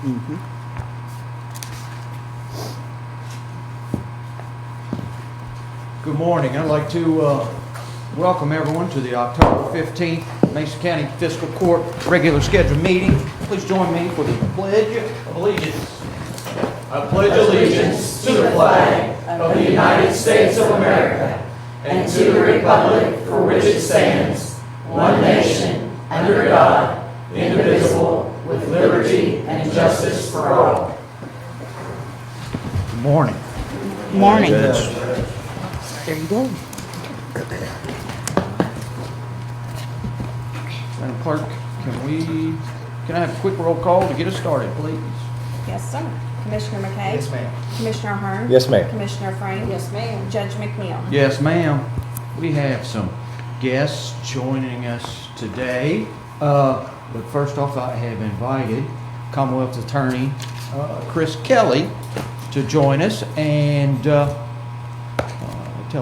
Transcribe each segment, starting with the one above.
Good morning. I'd like to welcome everyone to the October 15th Mason County Fiscal Court regular scheduled meeting. Please join me for the Pledge of Allegiance. I pledge allegiance to the flag of the United States of America and to the republic for which it stands, one nation, under God, indivisible, with liberty and justice for all. Good morning. Morning. There you go. Madam Clerk, can I have a quick roll call to get us started, please? Yes, sir. Commissioner McKay? Yes, ma'am. Commissioner Hearn? Yes, ma'am. Commissioner Frame? Yes, ma'am. Judge McNeil? Yes, ma'am. We have some guests joining us today. But first off, I have invited Commonwealth Attorney Chris Kelly to join us and tell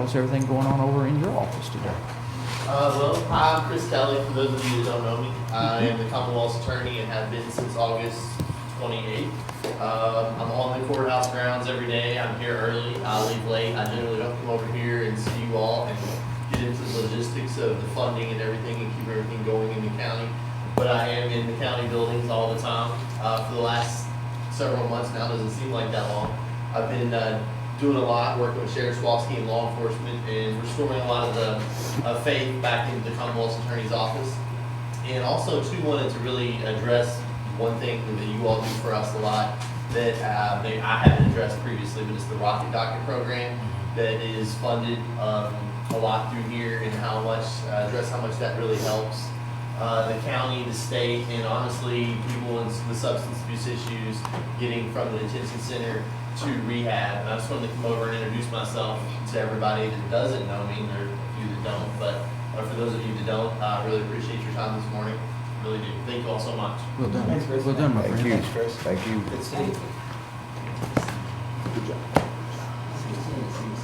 us everything going on over in your office today. Well, hi, I'm Chris Kelly. For those of you that don't know me, I am the Commonwealth's attorney and have been since August 28th. I'm on the courthouse grounds every day. I'm here early. I leave late. I generally don't come over here and see you all and get into the logistics of the funding and everything and keep everything going in the county. But I am in the county buildings all the time. For the last several months now, doesn't seem like that long. I've been doing a lot, working with Sheriff Swalski and law enforcement, and restoring a lot of the faith back into the Commonwealth's Attorney's office. And also, too, wanted to really address one thing that you all do for us a lot that maybe I haven't addressed previously, but it's the Rocket Docket program that is funded a lot through here, and address how much that really helps the county, the state, and honestly, people in the substance abuse issues getting from the detention center to rehab. And I just wanted to come over and introduce myself to everybody that doesn't know me. There are a few that don't, but for those of you that don't, I really appreciate your time this morning. Really do. Thank you all so much. Well done. Thanks, Chris. Well done, my friend. Thank you. Thank you. Good to see you. Good job.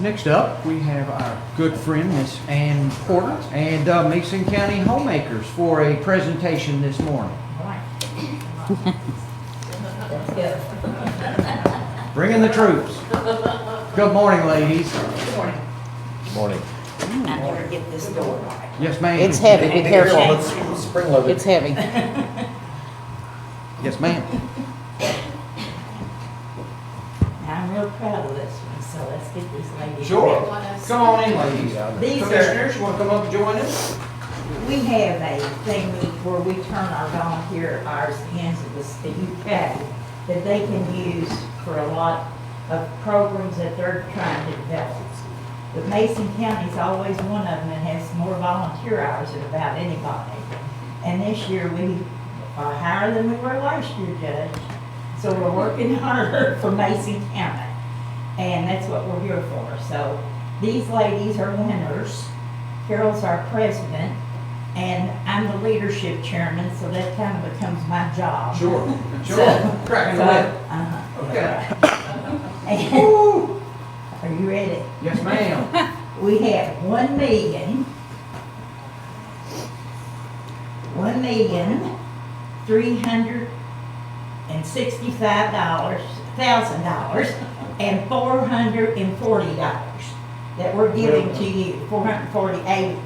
Next up, we have our good friend, Miss Ann Porter, and Mason County Homemakers for a presentation this morning. Bringing the troops. Good morning, ladies. Good morning. Morning. I never get this door right. Yes, ma'am. It's heavy, be careful. Let's spring load it. It's heavy. Yes, ma'am. I'm real proud of this one, so let's get this lady. Sure. Come on in, ladies. These are, Commissioners, you want to come up and join us? we have a thing where we turn our volunteer hours into the UK that they can use for a lot of programs that they're trying to develop. But Mason County is always one of them that has more volunteer hours than about anybody. And this year we are higher than we were last year, Judge. So we're working harder for Mason County. And that's what we're here for. So these ladies are winners. Carol's our president. And I'm the leadership chairman, so that kind of becomes my job. Sure. Sure. So- Cracking the whip. Okay. And, are you ready? Yes, ma'am. We have $1,365,000 and $440 that we're giving to you. $488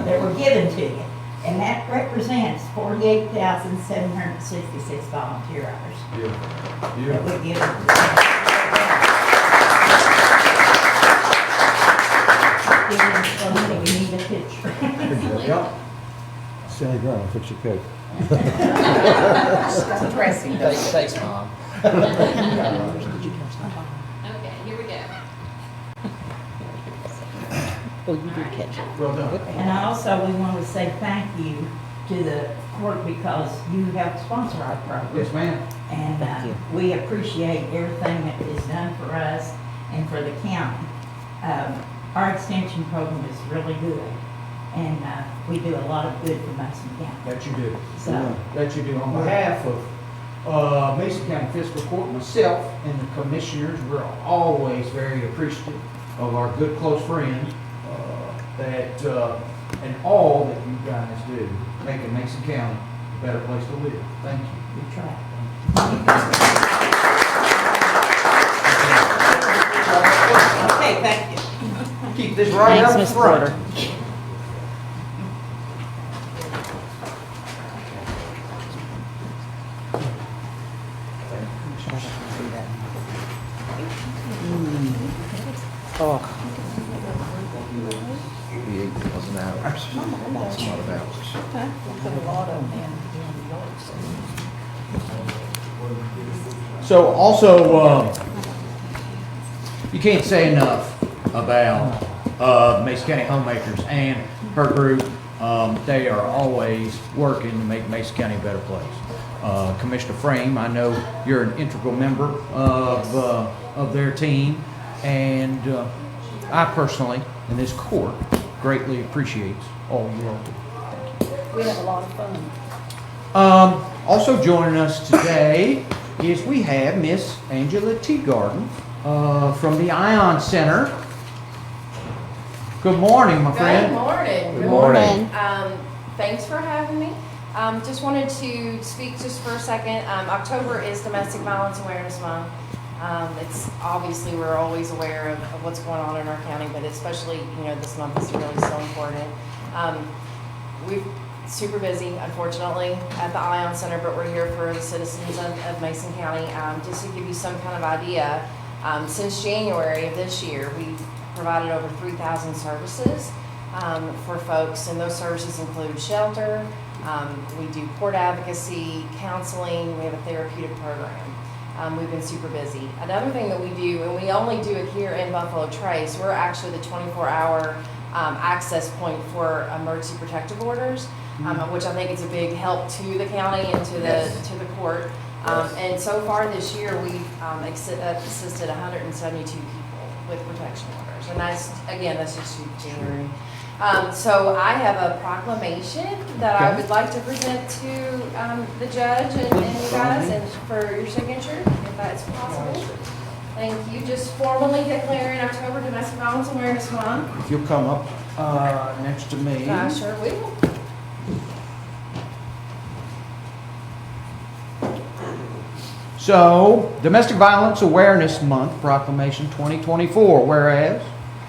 that we're giving to you. And that represents 48,766 volunteer hours that we're giving. We need a picture. Yep. Sally Brown, I'll fix your coat. That's dressing. Thanks, Mom. Okay, here we go. Oh, you did catch it. Well done. And also, we want to say thank you to the court because you helped sponsor our program. Yes, ma'am. And Thank you. we appreciate everything that is done for us and for the county. Our extension program is really good, and we do a lot of good for Mason County. That you do. So, That you do. On behalf of Mason County Fiscal Court, myself, and the commissioners, we're always very appreciative of our good close friend and all that you guys do, making Mason County a better place to live. Thank you. We try. Okay, thank you. Keep this right Thanks, up Miss front. Porter. Oh, 88,000 hours. That's a lot of hours. So also, you can't say enough about Mason County Homemakers and her group. They are always working to make Mason County a better place. Commissioner Frame, I know you're an integral member of their team, and I personally, and this court, greatly appreciates all you all do. We have a lot of fun. Also joining us today is we have Miss Angela Teagarden from the Ion Center. Good morning, my Good friend. morning. Good morning. Thanks for having me. Just wanted to speak just for a second. October is Domestic Violence Awareness Month. It's obviously we're always aware of what's going on in our county, but especially this month is really so important. We're super busy, unfortunately, at the Ion Center, but we're here for the citizens of Mason County. Just to give you some kind of idea, since January of this year, we've provided over 3,000 services for folks, and those services include shelter. We do court advocacy, counseling. We have a therapeutic program. We've been super busy. Another thing that we do, and we only do it here in Buffalo Trace, we're actually the 24-hour access point for emergency protective orders, which I think is a big help to the county and to the court. And so far this year, we've assisted 172 people with protection orders, and that's just January. So I have a proclamation that I would like to present to the judge and you guys, and for your signature, if that's possible. Thank you. Just formally declaring October Domestic Violence Awareness Month. If you'll come up next to me. I sure will. So, Domestic Violence Awareness Month Proclamation 2024, whereas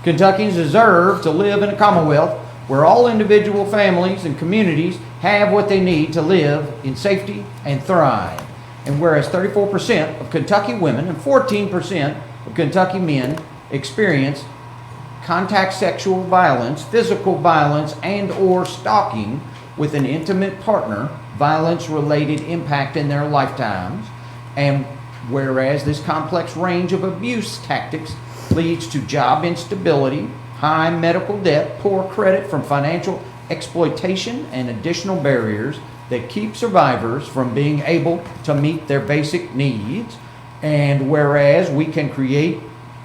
Kentuckians deserve to live in a commonwealth where all individual families and communities have what they need to live in safety and thrive. And whereas 34% of Kentucky women and 14% of Kentucky men experience contact sexual violence, physical violence, and or stalking with an intimate partner, violence-related impact in their lifetimes. And whereas this complex range of abuse tactics leads to job instability, high medical debt, poor credit from financial exploitation, and additional barriers that keep survivors from being able to meet their basic needs. And whereas we can create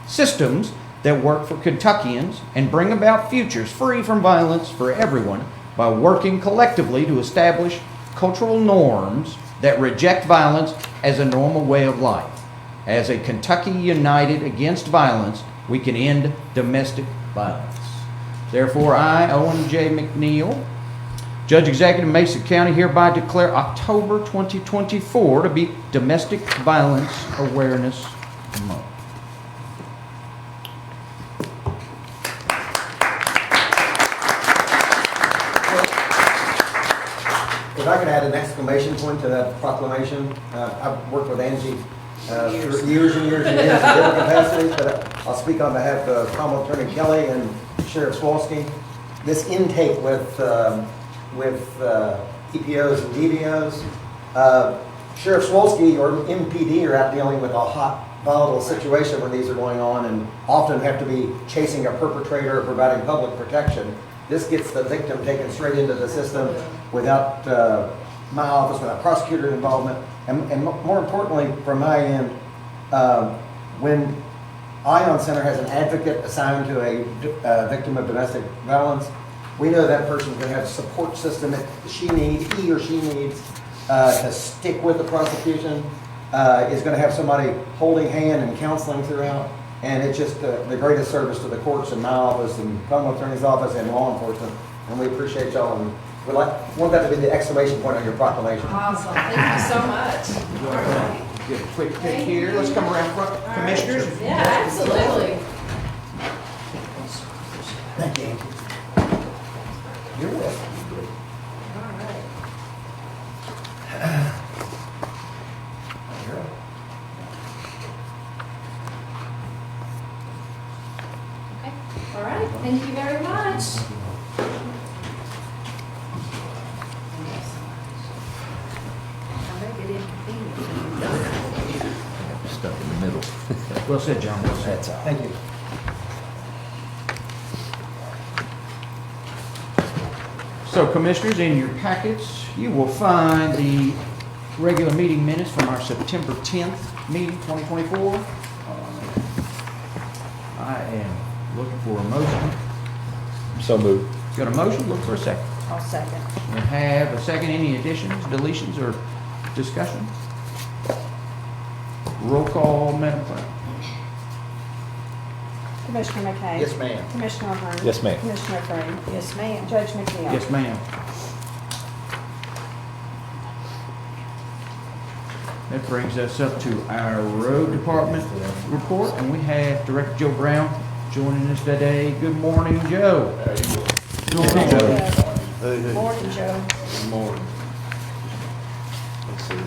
systems that work for Kentuckians and bring about futures free from violence for everyone by working collectively to establish cultural norms that reject violence as a normal way of life. As a Kentucky united against violence, we can end domestic violence. Therefore, I, Owen J. McNeil, Judge Executive Mason County, hereby declare October 2024 to be Domestic Violence Awareness Month. If I could add an exclamation point to that proclamation, I've worked with Angie for years and years and years in different capacities, but I'll speak on behalf of Commonwealth Attorney Kelly and Sheriff Swolsky. This intake with EPOs and DVOs, Sheriff Swolsky or MPD are out dealing with a hot, volatile situation when these are going on and often have to be chasing a perpetrator or providing public protection. This gets the victim taken straight into the system without my office, without prosecutor involvement. And more importantly, from my end, when Ion Center has an advocate assigned to a victim of domestic violence, we know that person's going to have a support system that he or she needs to stick with the prosecution, is going to have somebody holding hand and counseling throughout. And it's just the greatest service to the courts and my office and Commonwealth Attorney's office and law enforcement. And we appreciate y'all and Want that to be the exclamation point on your proclamation. Awesome, thank you so much. Get a quick pic here. Let's come around front, commissioners. Yeah, absolutely. Thank you. You're welcome. All right. Okay, all right, thank you very much. Stuck in the middle. Well said, John. Well said. That's all. Thank you. So commissioners, in your packets, you will find the regular meeting minutes from our September 10th meeting, 2024. I am looking for a motion. So moved. Got a motion? Look for a second. I'll second. We have a second. Any additions, deletions, or discussion? Roll call, Madam Clerk. Commissioner McKay? Yes, ma'am. Commissioner Ahern? Yes, ma'am. Commissioner Free? Yes, ma'am. Judge McNeil? Yes, ma'am. That brings us up to our road department report, and we have Director Joe Brown joining us today. Good morning, Joe. Good morning, Joe. Morning, Joe. Good morning. Let's see.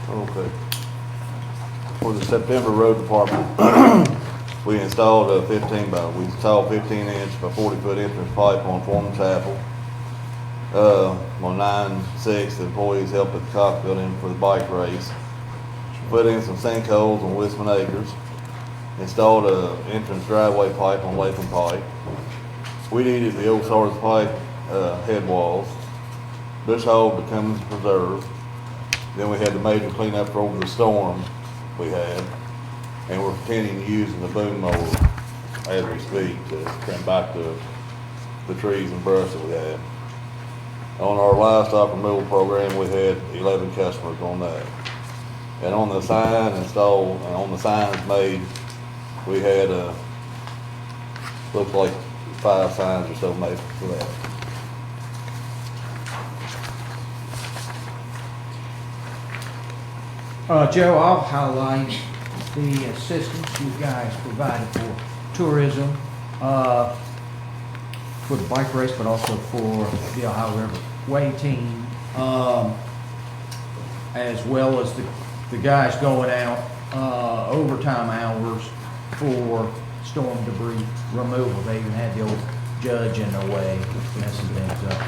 Okay. For the September road department, we installed we installed 15-inch by 40-foot entrance pipe on Foreman Chapel. On 9/6, the employees helped at the Cox Building for the bike race. Put in some sinkholes on Wistman Acres. Installed a entrance driveway pipe on Latham Pike. We needed the old Sardis Pike head walls. Bush Hole to Cummins Preserve. Then we had the major cleanup for over the storm we had. And we're continuing using the boom mower as we speak to trim back the trees and brush that we had. On our livestock removal program, we had 11 customers on that. And on the sign installed, and on the signs made, we had, looks like 5 signs or so made for that. Joe, I'll highlight the assistance you guys provided for tourism, for the bike race, but also for the Ohio River Way team, as well as the guys going out overtime hours for storm debris removal. They even had the old judge in the way, messing things up.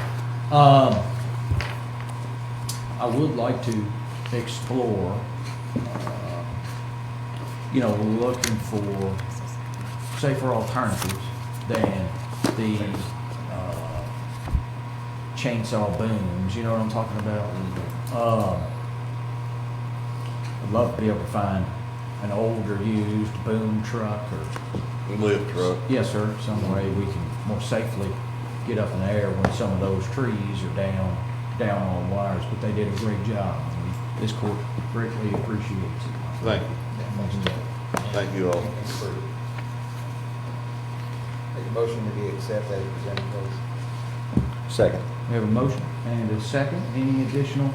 I would like to explore, looking for safer alternatives than the chainsaw booms, you know what I'm talking about? I'd love to be able to find an older used boom truck or, Lift truck. yes sir, some way we can more safely get up in the air when some of those trees are down on wires, but they did a great job. This court greatly appreciates it. Thank you. Thank you all. Make a motion to be accepted as presented, please. Second. We have a motion and a second. Any additional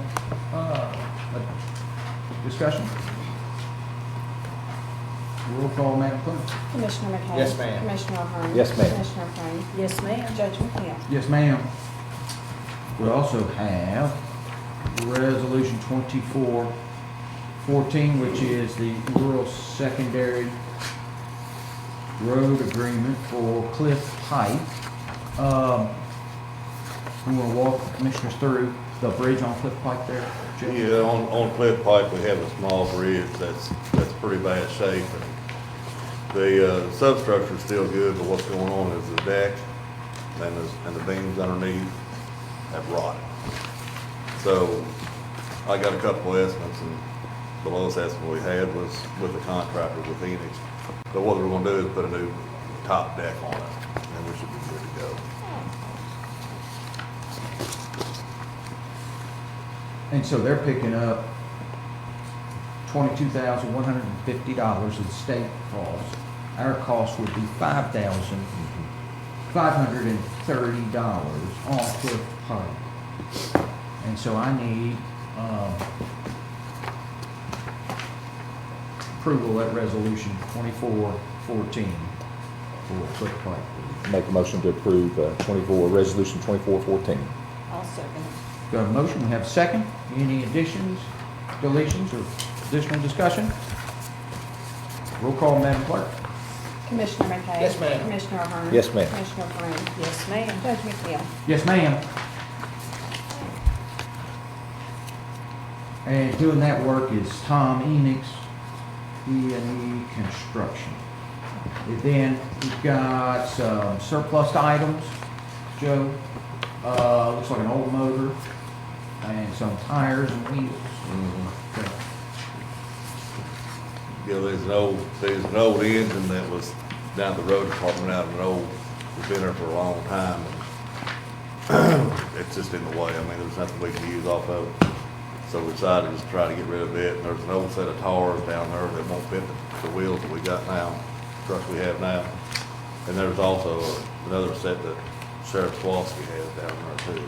discussion? Roll call, Madam Clerk. Commissioner McKay? Yes, ma'am. Commissioner Ahern? Yes, ma'am. Commissioner Free? Yes, ma'am. Judge McNeil? Yes, ma'am. We also have Resolution 2414, which is the rural secondary road agreement for Cliff Pike. We want to walk the commissioners through the bridge on Cliff Pike there, Joe? Yeah, on Cliff Pike, we have a small bridge that's pretty bad shape. The substructure's still good, but what's going on is the deck and the beams underneath have rotted. So I got a couple of estimates, and the lowest estimate we had was with the contractor with Phoenix. So what we're gonna do is put a new top deck on it, and we should be good to go. And so they're picking up $22,150 of the state cost. Our cost would be $5,530 on Cliff Pike. And so I need approval of that resolution 2414 for Cliff Pike. Make a motion to approve resolution 2414. I'll second it. Do I have a motion? We have a second. Any additions, deletions, or additional discussion? Roll call, Madam Clerk. Commissioner McKay? Yes, ma'am. Commissioner Ahern? Yes, ma'am. Commissioner Crane? Yes, ma'am. Judge McNeil? Yes, ma'am. And doing that work is Tom Enix, E&E Construction. And then we've got some surplus items, Joe. Looks like an old motor and some tires and wheels. Okay. Yeah, there's an old engine that was down at the road department out of an old, it's been there for a long time. And it's just in the way. I mean, there's nothing we can use off of it. So we decided just to try to get rid of it. And there's an old set of tires down there that won't fit the wheels that we got now, truck we have now. And there's also another set that Sheriff Swalski has down there too.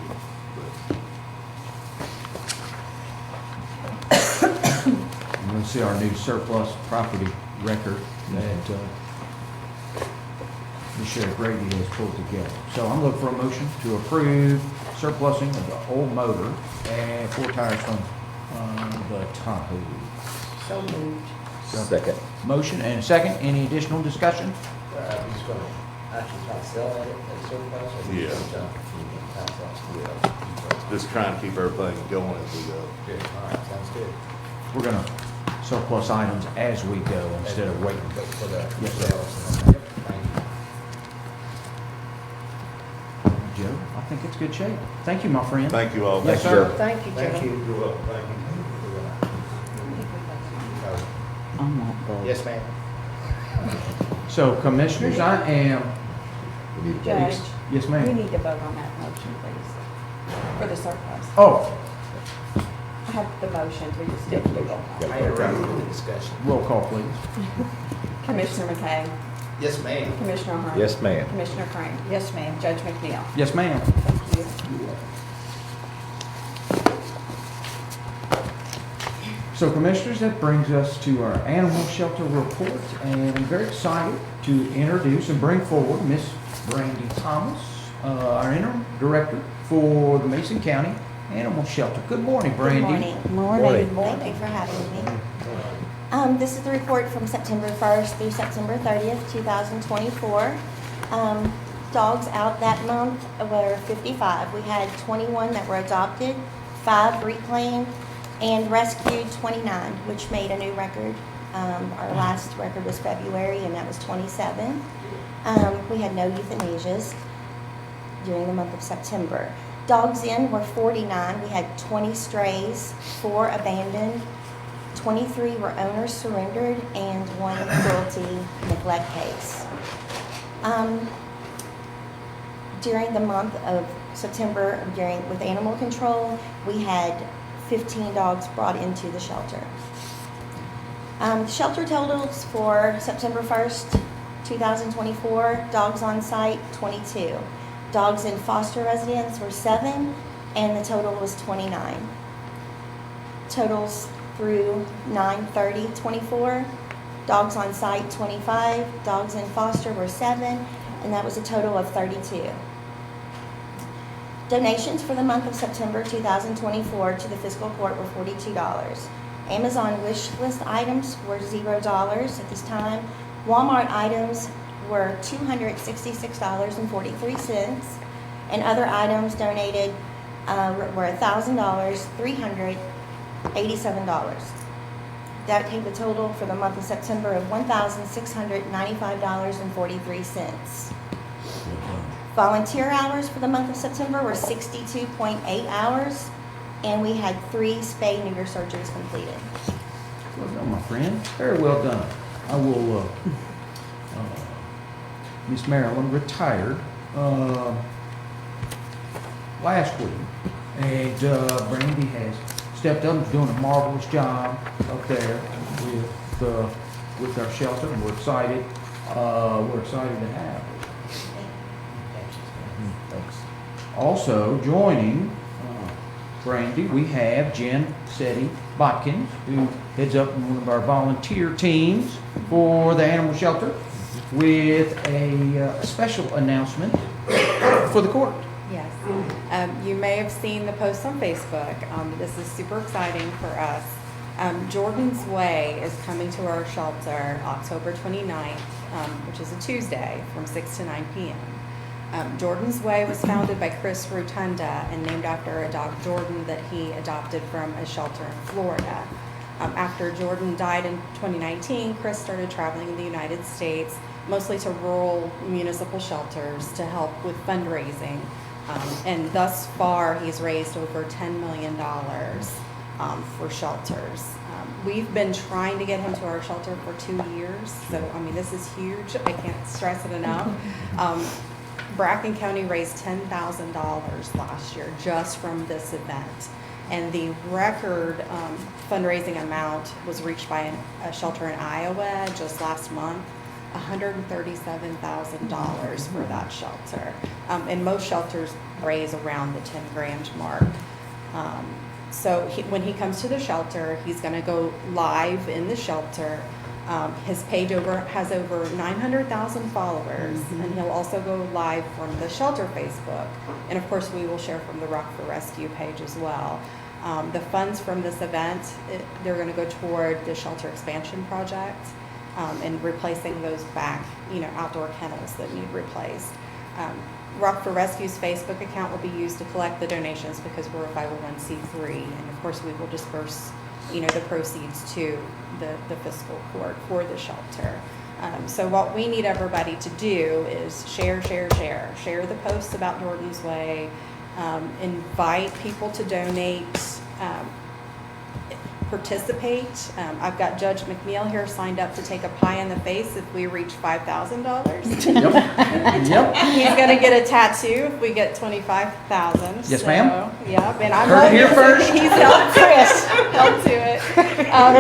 And we'll see our new surplus property record that the Sheriff Grady has pulled together. So I'm looking for a motion to approve surplusing of the old motor and 4 tires from the Tahoe. So moved. Second. Motion and a second. Any additional discussion? He's gonna actually try to sell it at surplus? Or Yeah. he's gonna pass off? Yeah. Just trying to keep everything going as we go. Good, all right, sounds good. We're gonna surplus items as we go instead of waiting. Wait for the Yes, sir. sales. Yep, thank you. Joe, I think it's good shape. Thank you, my friend. Thank you all. Yes, Thank sir. Thank you, Joe. Thank you. You're welcome, thank you. I'm not good. Yes, ma'am. So commissioners, I am, We need a vote. Judge, yes, we ma'am. need to vote on that motion, please, for the surplus. Oh, I have the motions, we just didn't do roll call. I interrupted the discussion. roll call, please. Commissioner McKay? Yes, ma'am. Commissioner Ahern? Yes, ma'am. Commissioner Crane? Yes, ma'am. Judge McNeil? Yes, ma'am. Thank you. So commissioners, that brings us to our animal shelter report, and I'm very excited to introduce and bring forward Miss Brandy Thomas, our interim director for the Mason County Animal Shelter. Good morning, Brandy. Morning. Morning. Thank you for having me. This is the report from September 1st through September 30th, 2024. Dogs out that month were 55. We had 21 that were adopted, 5 reclaimed, and rescued 29, which made a new record. Our last record was February, and that was 27. We had no euthanasias during the month of September. Dogs in were 49. We had 20 strays, 4 abandoned, 23 were owners surrendered, and 1 cruelty neglect case. During the month of September, with animal control, we had 15 dogs brought into the shelter. Shelter totals for September 1st, 2024, dogs on site, 22. Dogs in foster residence were 7, and the total was 29. Totals through 9/30/24, dogs on site, 25. Dogs in foster were 7, and that was a total of 32. Donations for the month of September 2024 to the fiscal court were $42. Amazon wish list items were $0 at this time. Walmart items were $266.43, and other items donated were $1,000, $387. That gave a total for the month of September of $1,695.43. Volunteer hours for the month of September were 62.8 hours, and we had 3 spay-neuter surgeries completed. Well done, my friend. Very well done. I will, Miss Marilyn retired last week, and Brandy has stepped up and is doing a marvelous job up there with our shelter, and we're excited to have her. Thanks. Also joining Brandy, we have Jen Setti Botkins, who heads up one of our volunteer teams for the animal shelter, with a special announcement for the court. Yes. You may have seen the post on Facebook. This is super exciting for us. Jordan's Way is coming to our shelter October 29th, which is a Tuesday, from 6 to 9 p.m. Jordan's Way was founded by Chris Rotunda and named after a dog, Jordan, that he adopted from a shelter in Florida. After Jordan died in 2019, Chris started traveling in the United States, mostly to rural municipal shelters to help with fundraising. And thus far, he's raised over $10 million for shelters. We've been trying to get him to our shelter for 2 years, so I mean, this is huge. I can't stress it enough. Bracken County raised $10,000 last year just from this event. And the record fundraising amount was reached by a shelter in Iowa just last month, $137,000 for that shelter. And most shelters raise around the 10 grand mark. So when he comes to the shelter, he's going to go live in the shelter. His page has over 900,000 followers, and he'll also go live from the shelter Facebook. And of course, we will share from the Rock for Rescue page as well. The funds from this event, they're going to go toward the shelter expansion project and replacing those back, outdoor kennels that need replaced. Rock for Rescue's Facebook account will be used to collect the donations because we're a 501c3, and of course we will disperse, the proceeds to the fiscal court for the shelter. So what we need everybody to do is share the posts about Jordan's Way, invite people to donate, participate. I've got Judge McNeil here signed up to take a pie in the face if we reach $5,000. Yep. He's going to get a tattoo if we get 25,000. Yes, ma'am. Yeah, and I'm Heard it here first. He's held to it.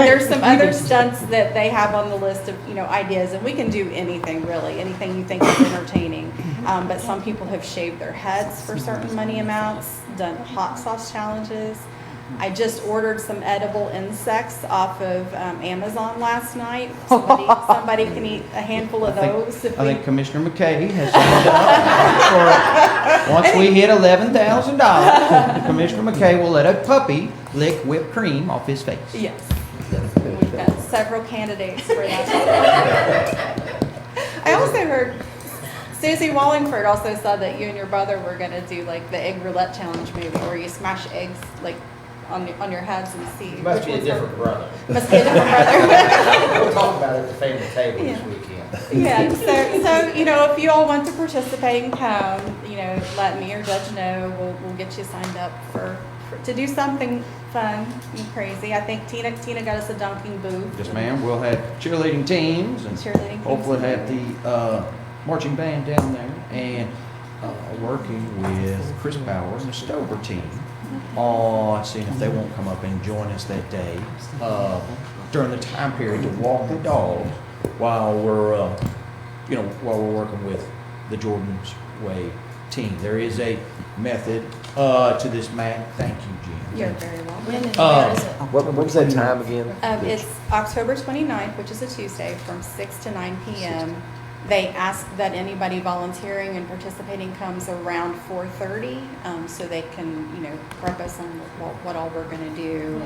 There's some other stunts that they have on the list of ideas, and we can do anything really, anything you think is entertaining. But some people have shaved their heads for certain money amounts, done hot sauce challenges. I just ordered some edible insects off of Amazon last night. Somebody can eat a handful of those. I think Commissioner McKay has signed up for, once we hit $11,000, Commissioner McKay will let a puppy lick whipped cream off his face. Yes. We've got several candidates for that. I also heard Susie Wallingford also said that you and your brother were going to do like the egg roulette challenge maybe, where you smash eggs like on your heads and see. Must be a different brother. Must be a different brother. We'll talk about it at the family table this weekend. Yeah, so if you all want to participate and come, let me or Judge know. We'll get you signed up to do something fun and crazy. I think Tina got us a dunking booth. Yes, ma'am. We'll have cheerleading teams and hopefully have the marching band down there, and working with Chris Power and the Stover team on seeing if they won't come up and join us that day during the time period to walk the dogs while we're working with the Jordan's Way team. There is a method to this, Matt. Thank you, Jim. You're very welcome. When and where is it? What was that time again? It's October 29th, which is a Tuesday, from 6 to 9 p.m. They ask that anybody volunteering and participating comes around 4:30, so they can, prep us on what all we're going to do,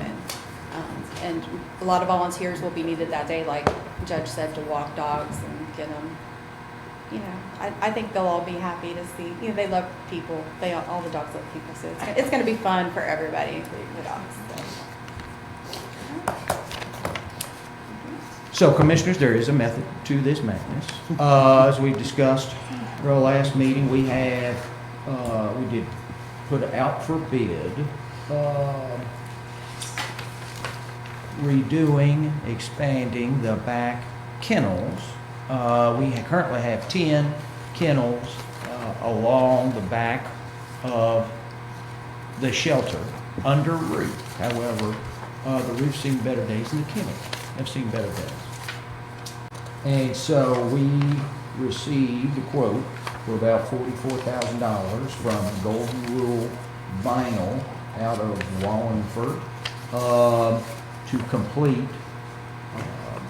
and a lot of volunteers will be needed that day, like Judge said, to walk dogs and get them. I think they'll all be happy to see. They love people. All the dogs love people, so it's going to be fun for everybody, including the dogs. So, Commissioners, there is a method to this madness. As we discussed at our last meeting, we did put out for bid expanding the back kennels. We currently have 10 kennels along the back of the shelter. under roof. However, the roof's seen better days and the kennels have seen better days. And so we received a quote for about $44,000 from Golden Rule Vinyl out of Wallingford to complete.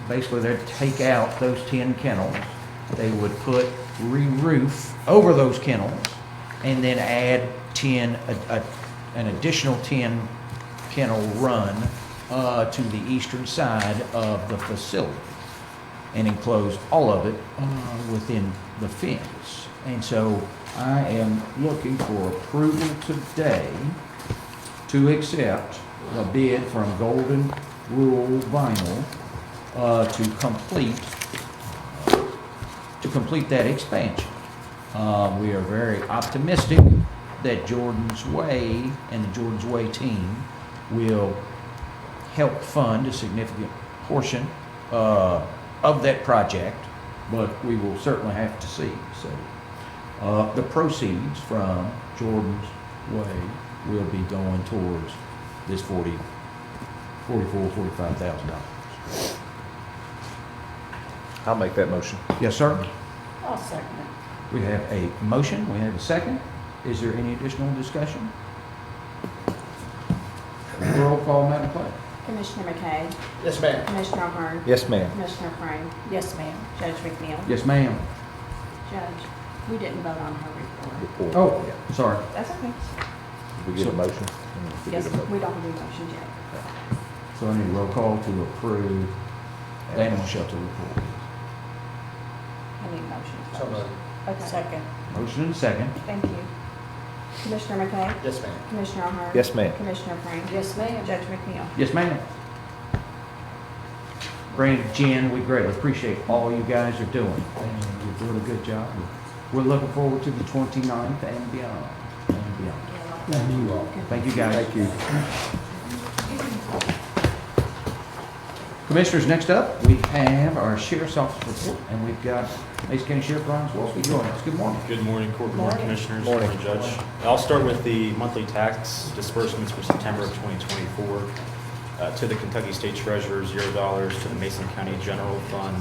Basically, they'd take out those 10 kennels. They would put re-roof over those kennels and then add an additional 10 kennel run to the eastern side of the facility and enclose all of it within the fence. And so I am looking for approval today to accept a bid from Golden Rule Vinyl to complete that expansion. We are very optimistic that Jordan's Way and the Jordan's Way team will help fund a significant portion of that project, but we will certainly have to see. So the proceeds from Jordan's Way will be going towards this $45,000. I'll make that motion. Yes, sir. I'll second it. We have a motion, we have a second. Is there any additional discussion? Roll call, Madam Clerk. Commissioner McKay, Yes, ma'am. Commissioner Ahern, Yes, ma'am. Commissioner Frank, Yes, ma'am. Judge McNeil. Yes, ma'am. Judge, we didn't vote on her report. Report. Oh, sorry. That's okay. Did we get a motion? We Yes, did a motion. we don't have any motions yet. So I need a roll call to approve the animal shelter report. I need motions. So moved. Okay. Second. Motion and second. Thank you. Commissioner McKay, Yes, ma'am. Commissioner Ahern. Yes, ma'am. Commissioner Frank. Yes, ma'am. Judge McNeil. Yes, ma'am. Brandon, Jen, we greatly appreciate all you guys are doing. And you're doing a good job. We're looking forward to the 29th and beyond. And beyond. Thank you all. Thank you, guys. Thank you. Commissioners, next up, we have our Sheriff's Office report, and we've got Mason County Sheriff Brian Swolsky joining us. Good morning. Good morning, Court. Good morning, Commissioners. Morning. Good morning, Judge. I'll start with the monthly tax disbursements for September of 2024. To the Kentucky State Treasurer, $0. To the Mason County General Fund,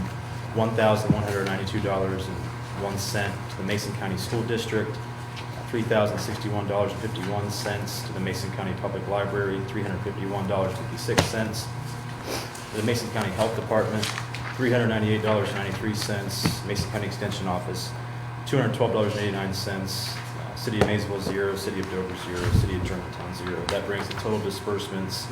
$1,192.01. To the Mason County School District, $3,061.51. To the Mason County Public Library, $351.56. To the Mason County Health Department, $398.93. Mason County Extension Office, $212.89. City of Maysville, 0. City of Dover, 0. City of Germantown, 0. That brings the total disbursements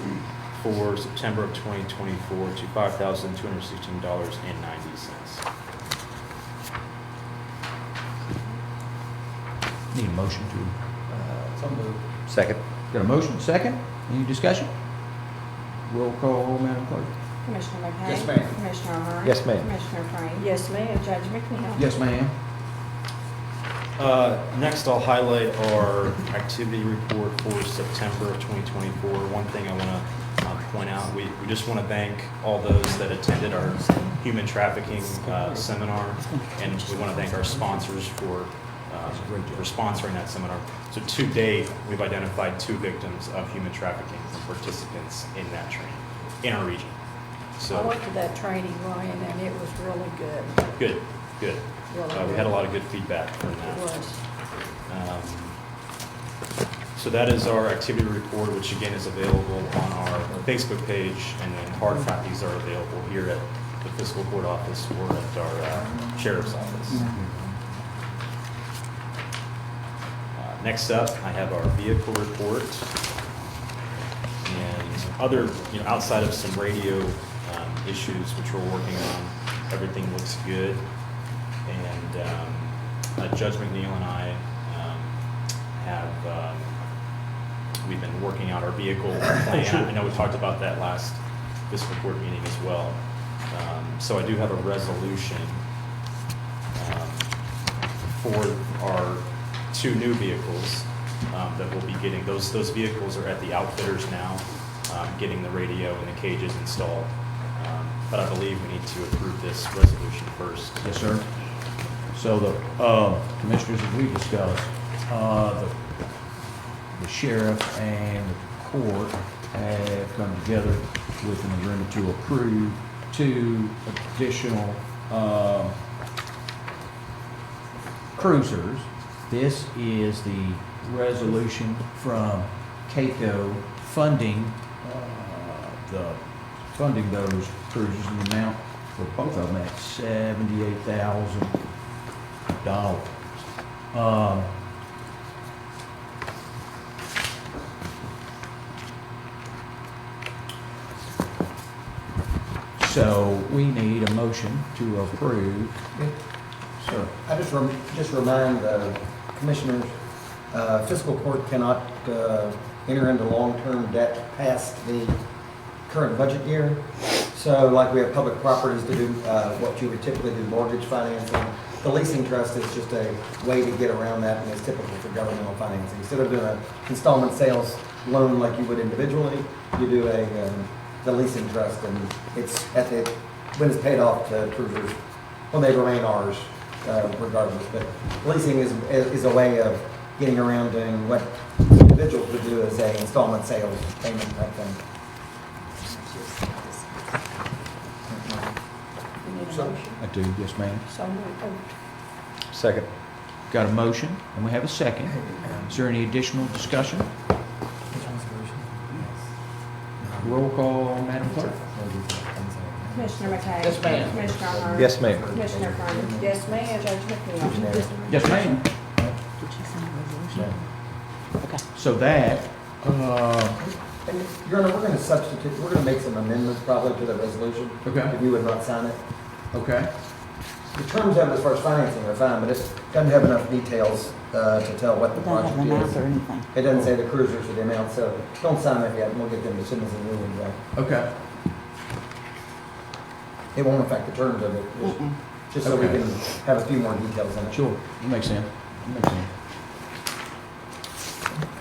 for September of 2024 to $5,216.90. Need a motion to, So moved. Second. got a motion, second? Any discussion? Roll call, Madam Clerk. Commissioner McKay. Yes, ma'am. Commissioner Ahern. Yes, ma'am. Commissioner Frank. Yes, ma'am. Judge McNeil. Yes, ma'am. Next, I'll highlight our activity report for September of 2024. One thing I want to point out, we just want to thank all those that attended our human trafficking seminar, and we want to thank our sponsors for sponsoring that seminar. So to date, we've identified 2 victims of human trafficking from participants in that training in our region. I So went to that training, Ryan, and it was really good. good. Really We had a lot of good feedback from It that. was. So that is our activity report, which again is available on our Facebook page, and then hard copies are available here at the fiscal court office or at our sheriff's office. Next up, I have our vehicle report. And other, outside of some radio issues which we're working on, everything looks good. And Judge McNeil and I we've been working out our vehicle plan. I know we talked about that last fiscal court meeting as well. So I do have a resolution for our 2 new vehicles that we'll be getting. Those vehicles are at the outfitters now, getting the radio and the cages installed. But I believe we need to approve this resolution first. Yes, sir. So the commissioners, as we discussed, the sheriff and the Court have come together with an agreement to approve 2 additional cruisers. This is the resolution from CAECO funding those cruisers in the amount for both of them at $78,000. So we need a motion to approve. Sir. I just remind commissioners, fiscal court cannot enter into long-term debt past the current budget year. So like we have public properties to do what you would typically do mortgage financing. The leasing trust is just a way to get around that, and it's typical for governmental financing. Instead of doing an installment sales loan like you would individually, you do the leasing trust, and it's when it's paid off to cruisers, well, they remain ours regardless. But leasing is a way of getting around doing what individuals would do as a installment sales payment type thing. I do, yes, ma'am. Second. Got a motion, and we have a second. Is there any additional discussion? Roll call, Madam Clerk. Commissioner McKay. Yes, ma'am. Commissioner Hart. Yes, ma'am. Commissioner Furman. Yes, ma'am. Judge McNeil. Yes, ma'am. Okay. So that, And Your Honor, we're going to substitute, we're going to make some amendments probably to the resolution. Okay. If you would not sign it. okay, The terms of it as far as financing are fine, but it doesn't have enough details to tell what the Don't have project the amount is. or anything. It doesn't say the cruisers or the amount, so don't sign it yet, and we'll get them as soon as the new one's out. okay. It won't affect the terms of it, just so we Okay. can have a few more details in it. Sure, that makes sense. That makes sense.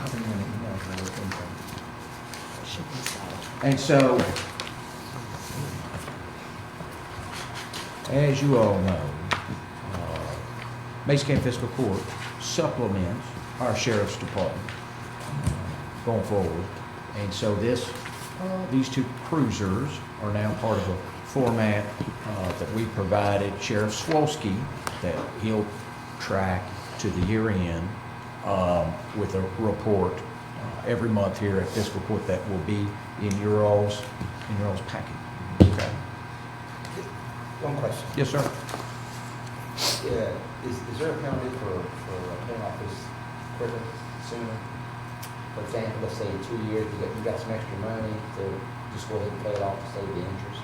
I'll bring you an email for those things. And so, as you all know, Mason County Fiscal Court supplements our sheriff's department going forward. And so these 2 cruisers are now part of a format that we provided Sheriff Swolsky that he'll track to the year end with a report every month here at Fiscal Court that will be in your all's packet. Okay. One question. Yes, sir. Is there a penalty for paying off this quicker, sooner? For example, let's say 2 years, you got some extra money to just go ahead and pay it off to save the interest?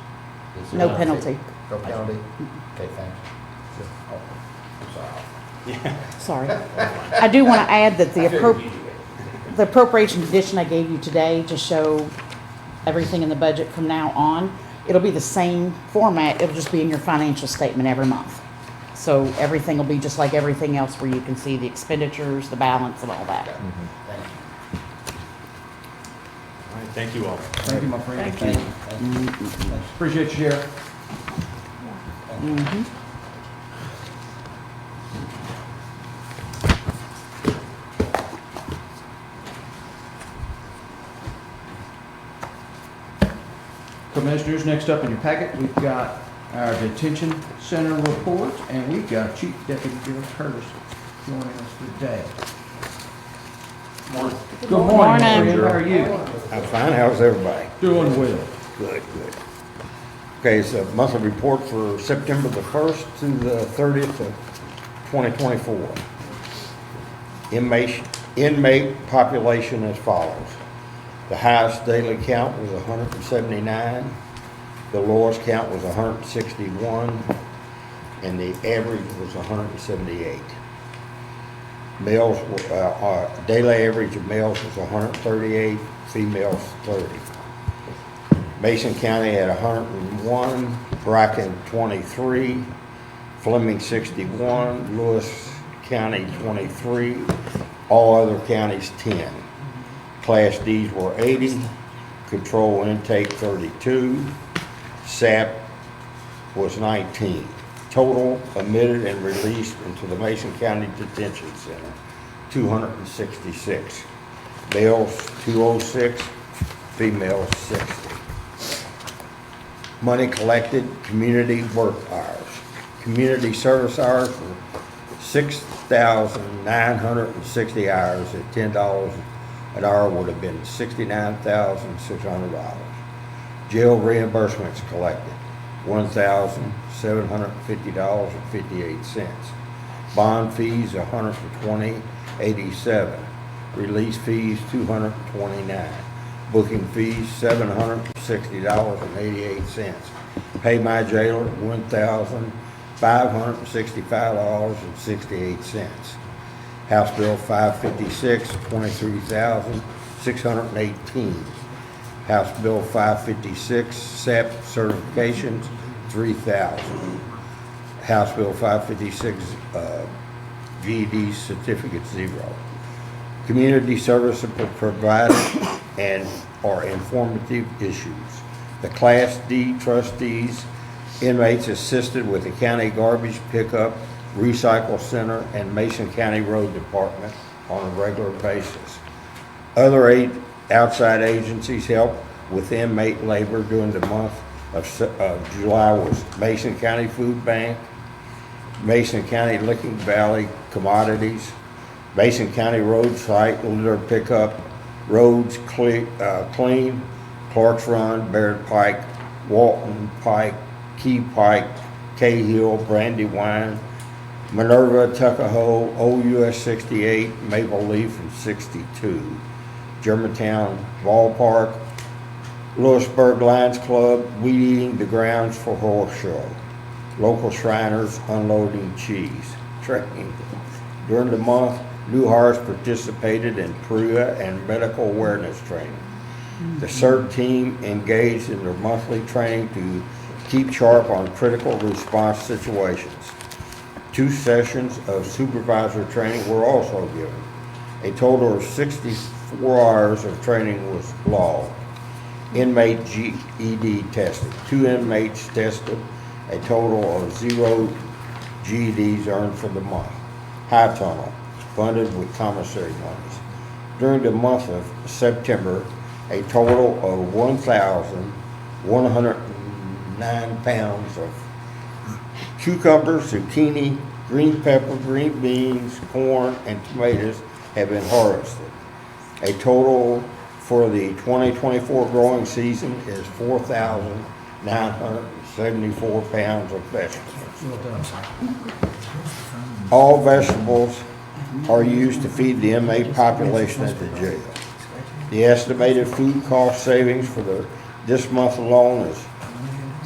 Is there No a penalty. No penalty? Okay, thanks. Oh, I'm sorry. Sorry. I do want to add that I figured you did. the appropriation condition I gave you today to show everything in the budget from now on, it'll be the same format, it'll just be in your financial statement every month. So everything will be just like everything else where you can see the expenditures, the balance, and all that. Thank you. All right, thank you all. Thank you, my friend. Thank you. Appreciate you, Sheriff. Mhm. Commissioners, next up in your packet, we've got our detention center report, and we've got Chief Deputy Gerald Curtis joining us today. Good morning, morning. Ranger. How are you? I'm fine, how's everybody? Doing well. Good, good. Okay, it's a monthly report for September the 1st to the 30th of 2024. Inmate population as follows. The highest daily count was 179, the lowest count was 161, and the average was 178. Males, daily average of males was 138, females 30. Mason County had 101, Bracken 23, Fleming 61, Lewis County 23, all other counties 10. Class Ds were 80, control intake 32, SAP was 19. Total admitted and released into the Mason County Detention Center, 266. Males 206, females 60. Money collected, community work hours. Community service hours were 6,960 hours at $10 an hour would have been $69,600. Jail reimbursements collected, $1,750.58. Bond fees, $120.87. Release fees, $229. Booking fees, $760.88. Pay my jailer, $1,565.68. House Bill 556, $23,618. House Bill 556, SEP certifications, $3,000. House Bill 556, GED certificate, 0. Community service provided and or informative issues. The Class D trustees, inmates assisted with the county garbage pickup, recycle center, and Mason County Road Department on a regular basis. Other outside agencies help with inmate labor during the month of July was Mason County Food Bank, Mason County Licking Valley Commodities, Mason County Roadside Litter Pickup, Roads Clean, Clark's Run, Baird Pike, Walton Pike, Key Pike, Cahill, Brandywine, Minerva, Tuckahoe, OUS 68, Maple Leaf, and 62. Germantown Ballpark, Lewisburg Lions Club, weed eating the grounds for horse show. Local Shriners unloading cheese. Training. During the month, new hires participated in PRUA and medical awareness training. The CERT team engaged in their monthly training to keep sharp on critical response situations. 2 sessions of supervisor training were also given. A total of 64 hours of training was logged. Inmate GED tested. 2 inmates tested, a total of 0 GEDs earned for the month. High Tunnel, funded with commissary monies. During the month of September, a total of 1,109 pounds of cucumbers, zucchini, green pepper, green beans, corn, and tomatoes have been harvested. A total for the 2024 growing season is 4,974 pounds of vegetables. All vegetables are used to feed the inmate population at the jail. The estimated food cost savings for this month alone is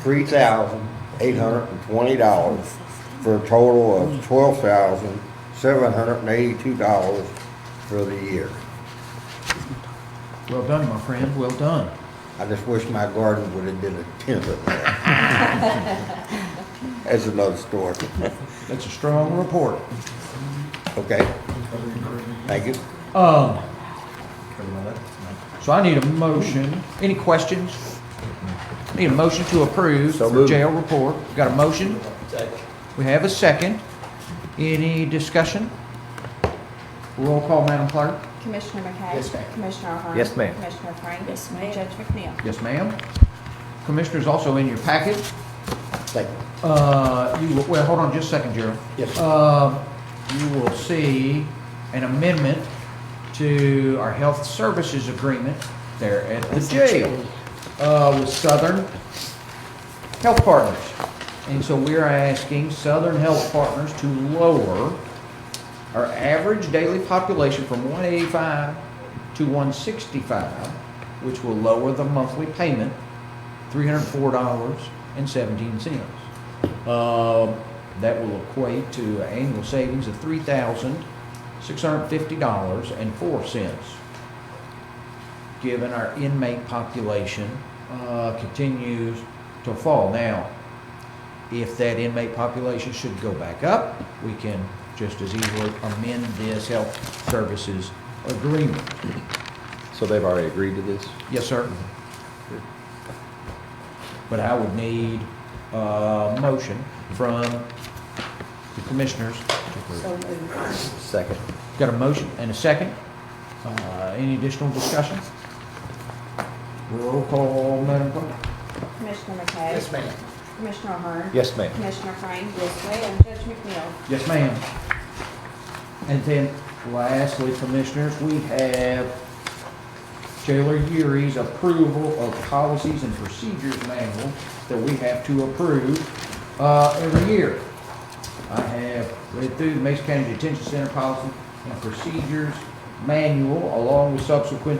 $3,820 for a total of $12,782 for the year. Well done, my friend, well done. I just wish my garden would have been a tenth of that. That's another story. That's a strong report. Okay. Thank you. So I need a motion. Any questions? Need a motion to approve So the moved. jail report. Got a motion? Second. We have a second. Any discussion? Roll call, Madam Clerk. Commissioner McKay? Yes, ma'am. Commissioner O'Hearn? Yes, ma'am. Commissioner Frank? Yes, ma'am. And Judge McNeil? Yes, ma'am. Commissioners, also in your packet. Thank you. Well, hold on just a second, Gerald. Yes. You will see an amendment to our health services agreement there at the jail with Southern Health Partners. And so we're asking Southern Health Partners to lower our average daily population from 185 to 165, which will lower the monthly payment $304.17. That will equate to annual savings of $3,650.04, given our inmate population continues to fall. Now, if that inmate population should go back up, we can just as easily amend this health services agreement. So they've already agreed to this? Yes, sir. But I would need a motion from the commissioners. So moved. Second. Got a motion and a second. Any additional discussion? Roll call, Madam Clerk. Commissioner McKay? Yes, ma'am. Commissioner Ahern? Yes, ma'am. Commissioner Frank? Yes, ma'am. Judge McNeil? Yes, ma'am. And then lastly, Commissioners, we have Jailer Yuri's approval of policies and procedures manual that we have to approve every year. I have read through the Mason County Detention Center policy and procedures manual along with subsequent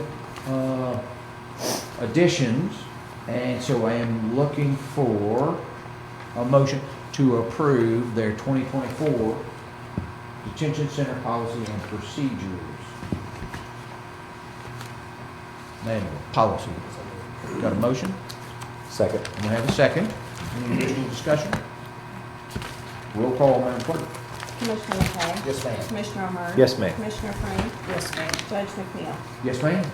additions. And so I am looking for a motion to approve their 2024 Detention Center policy and procedures. Manual, policy. Got a motion? Second. We have a second. Any additional discussion? Roll call, Madam Clerk. Commissioner McKay? Yes, ma'am. Commissioner Ahern? Yes, ma'am. Commissioner Frank? Yes, ma'am. Judge McNeil? Yes, ma'am.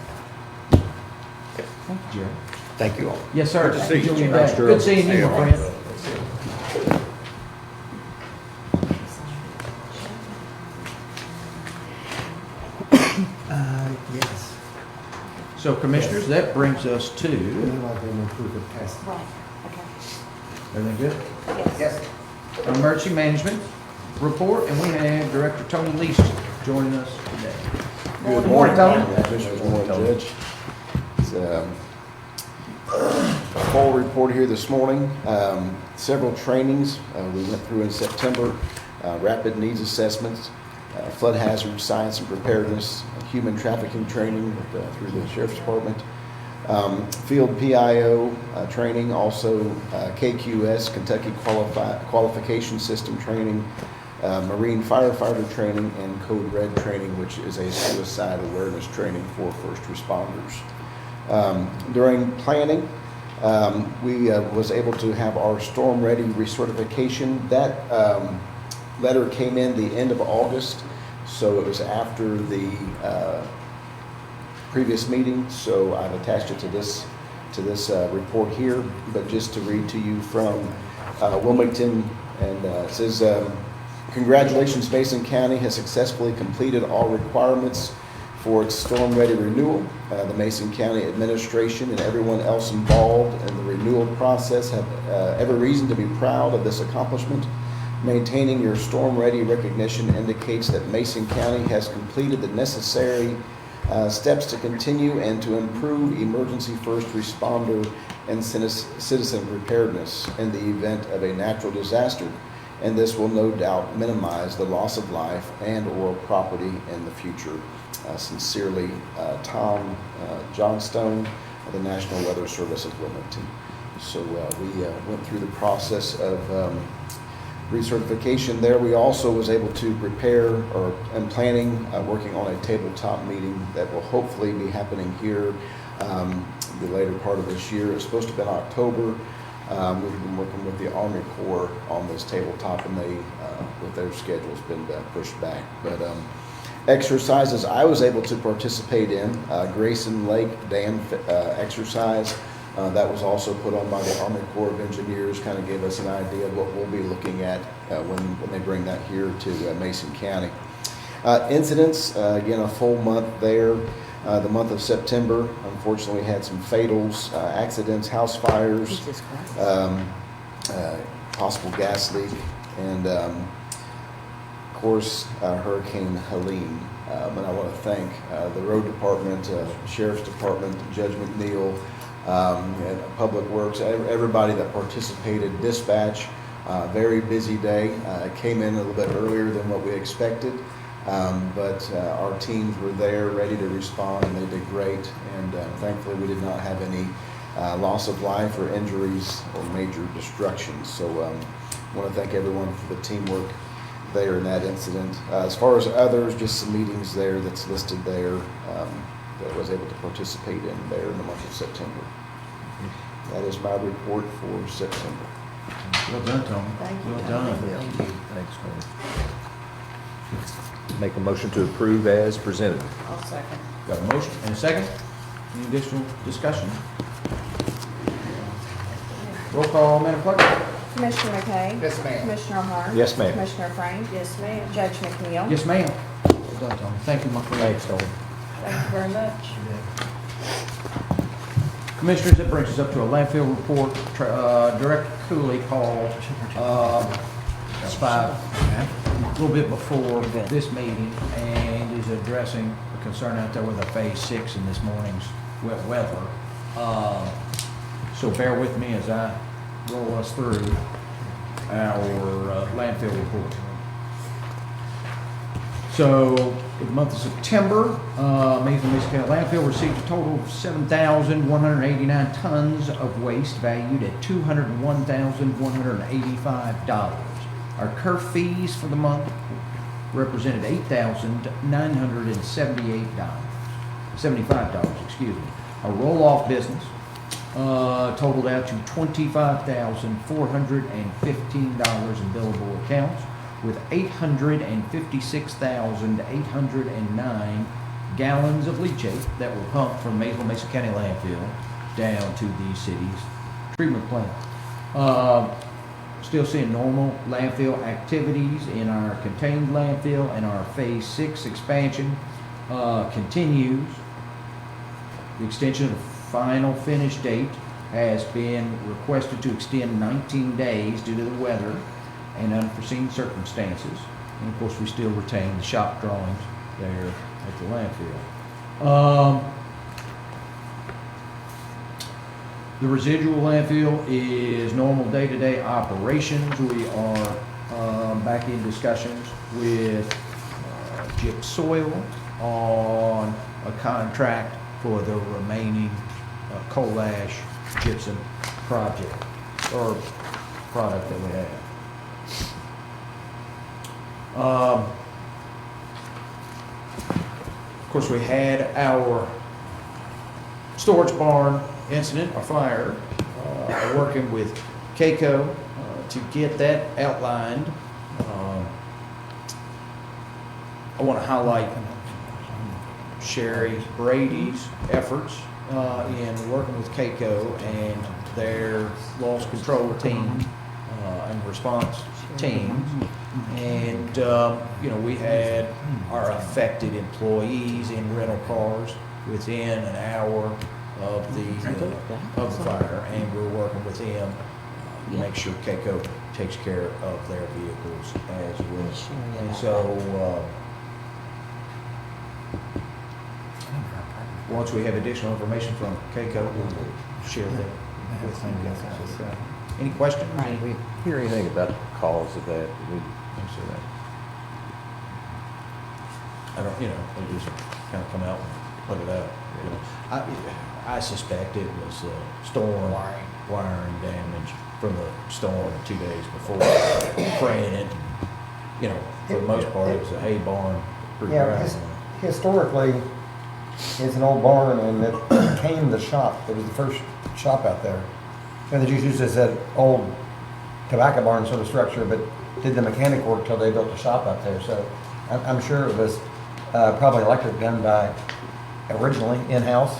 Thank you, Jerry. Thank you all. Yes, sir. Good to see you, Enjoy your Jerry. day. Good seeing you, my friend. Yes. So Commissioners, that brings us to, Right, okay. everything good? Yes. Emergency Management Report, and we have Director Tony Least joining us today. Good morning, Tony. Good morning, Judge. It's a full report here this morning. Several trainings we went through in September, rapid needs assessments, flood hazard science and preparedness, human trafficking training through the Sheriff's Department, field PIO training, also KQS, Kentucky Qualification System training, Marine firefighter training, and Code Red training, which is a suicide awareness training for first responders. During planning, we was able to have our Storm Ready recertification. That letter came in the end of August, so it was after the previous meeting, so I've attached it to this report here. But just to read to you from Wilmington, and it says, congratulations, Mason County has successfully completed all requirements for its Storm Ready renewal. The Mason County administration and everyone else involved in the renewal process have every reason to be proud of this accomplishment. Maintaining your Storm Ready recognition indicates that Mason County has completed the necessary steps to continue and to improve emergency first responder and citizen preparedness in the event of a natural disaster, and this will no doubt minimize the loss of life and or property in the future. Sincerely, Tom Johnstone of the National Weather Service of Wilmington. So we went through the process of recertification there. We also was able to prepare and planning, working on a tabletop meeting that will hopefully be happening here the later part of this year. It's supposed to be in October. We've been working with the Army Corps on this tabletop, and they, with their schedule's been pushed back. But exercises I was able to participate in, Grayson Lake Dam exercise. That was also put on by the Army Corps of Engineers, kind of gave us an idea of what we'll be looking at when they bring that here to Mason County. Incidents, again, a full month there. The month of September, unfortunately, had some fatals, accidents, house fires, possible gas leak, and of course, Hurricane Helene. And I want to thank the Road Department, Sheriff's Department, Judge McNeil, and Public Works, everybody that participated, dispatch. Very busy day. It came in a little bit earlier than what we expected. But our teams were there ready to respond, and they did great. And thankfully, we did not have any loss of life or injuries or major destruction. So I want to thank everyone for the teamwork there in that incident. As far as others, just some meetings there that's listed there that I was able to participate in there in the month of September. That is my report for September. Well done, Tony. Thank you. Well done. Thank you. Thanks, Tony. Make a motion to approve as presented. I'll second. Got a motion and a second. Any additional discussion? Roll call, Madam Clerk. Commissioner McKay? Yes, ma'am. Commissioner Ahern? Yes, ma'am. Commissioner Frank? Yes, ma'am. Judge McNeil? Yes, ma'am. Well done, Tony. Thank you, my friend. Thanks, Tony. Thank you very much. Commissioners, that brings us up to a landfill report. Director Cooley called a little bit before this meeting and is addressing a concern out there with a phase 6 in this morning's wet weather. So bear with me as I roll us through our landfill report. So, in the month of September, Mason County Landfill received a total of 7,189 tons of waste valued at $201,185. Our curb fees for the month represented $75, excuse me. Our roll-off business totaled out to $25,415 in billable accounts, with 856,809 gallons of leachate that were pumped from Maysville Mesa County landfill down to the city's treatment plant. Still seeing normal landfill activities in our contained landfill, and our phase 6 expansion continues. The extension of the final finish date has been requested to extend 19 days due to the weather and unforeseen circumstances. And of course, we still retain the shop drawings there at the landfill. The residual landfill is normal day-to-day operations. We are back in discussions with Gyp Soil on a contract for the remaining coal ash gypsum project or product that we have. Of course, we had our storage barn incident, a fire, working with CAECO to get that outlined. I want to highlight Sherry Brady's efforts in working with CAECO and their loss control team and response teams. And, we had our affected employees in rental cars within an hour of the fire, and we're working with them to make sure CAECO takes care of their vehicles as well. And so, once we have additional information from CAECO, we'll share that with you guys. Any questions? Did we hear anything about the cause of that? Did we answer that? I don't, they just kind of come out and put it out. I suspect it was storm wiring damage from the storm 2 days before, fraying it. For the most part, it was a hay barn. Historically, it's an old barn, and it became the shop. It was the first shop out there. And they just used this old tobacco barn sort of structure, but did the mechanic work till they built a shop out there. So I'm sure it was probably electric done by originally in-house,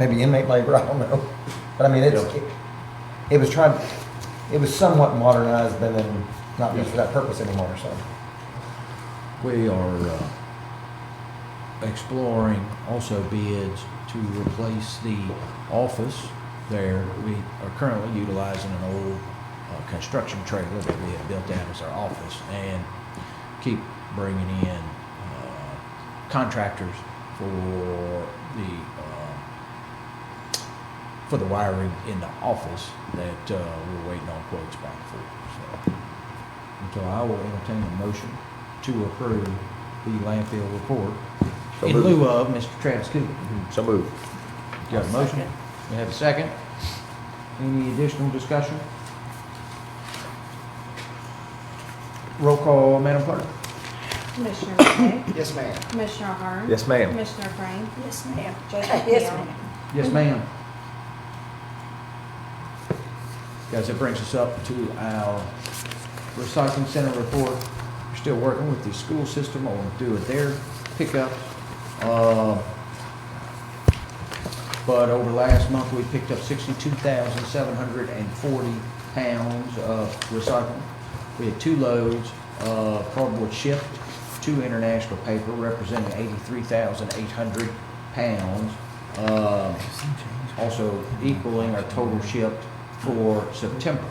maybe inmate labor, I don't know. But I mean, it was somewhat modernized, but then not used for that purpose anymore. So we are exploring also bids to replace the office there. We are currently utilizing an old construction trailer that we have built out as our office, and keep bringing in contractors for the wiring in the office that we're waiting on quotes back for. So I will entertain a motion to approve the landfill report in lieu of Mr. Travis Cooper. So moved. Got a motion? We have a second? Any additional discussion? Roll call, Madam Clerk. Commissioner McKay? yes, ma'am. Commissioner Harn? Yes, ma'am. Commissioner Crane? Yes, ma'am. Judge Yes, McNeil? ma'am. Yes, ma'am. Guys, that brings us up to our recycling center report. We're still working with the school system on doing their pickups. But over last month, we picked up 62,740 pounds of recycling. We had 2 loads of cardboard shipped, 2 international paper representing 83,800 pounds. also equaling our total shipped for September.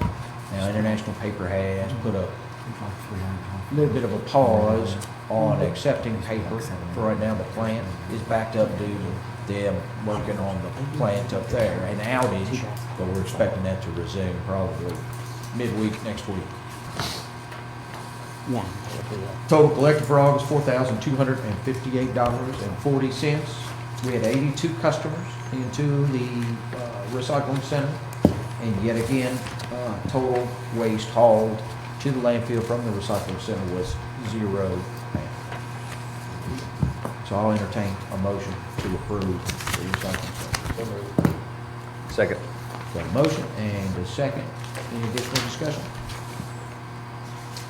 Now, International Paper has put a little bit of a pause on accepting paper for right now. The plant is backed up due to them working on the plant up there, an outage, but we're expecting that to resume probably midweek next week. Yeah. Total collected for August, $4,258.40. We had 82 customers into the recycling center. And yet again, total waste hauled to the landfill from the recycling center was 0 pounds. So I'll entertain a motion to approve the recycling center. Second. Got a motion and a second. Any additional discussion?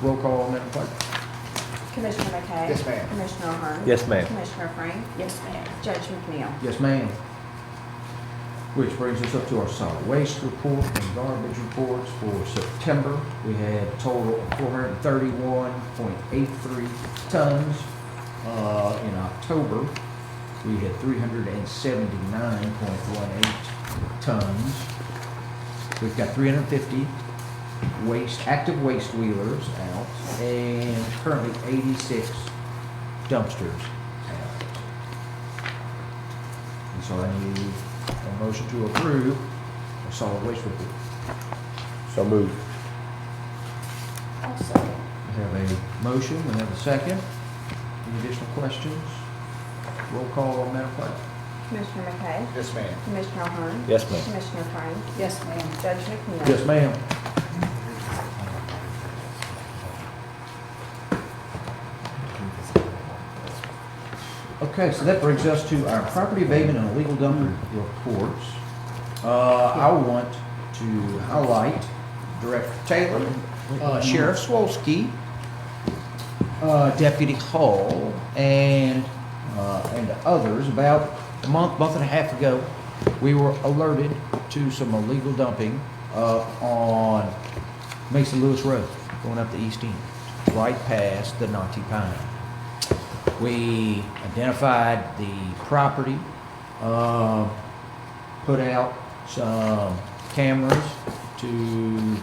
Roll call, Madam Clerk. Commissioner McKay? Yes, ma'am. Commissioner Ahern? Yes, ma'am. Commissioner Frank? Yes, ma'am. Judge McNeil? Yes, ma'am. Which brings us up to our solid waste report and garbage reports for September. We had a total of 431.83 tons. In October, we had 379.18 tons. We've got 350 active waste wheelers out, and currently 86 dumpsters out. And so I need a motion to approve a solid waste report. So moved. Also, We have a motion, we have a second. Any additional questions? Roll call, Madam Clerk. Commissioner McKay? Yes, ma'am. Commissioner Ahern? Yes, ma'am. Commissioner Frank? Yes, ma'am. Judge McNeil? Yes, ma'am. Okay, so that brings us to our property abatement and illegal dumping reports. I want to highlight Director Taylor, Sheriff Swolsky, Deputy Hall, and others. About a month and a half ago, we were alerted to some illegal dumping on Mason Lewis Road, going up the east end, right past the Nanti Pine. We identified the property, put out some cameras to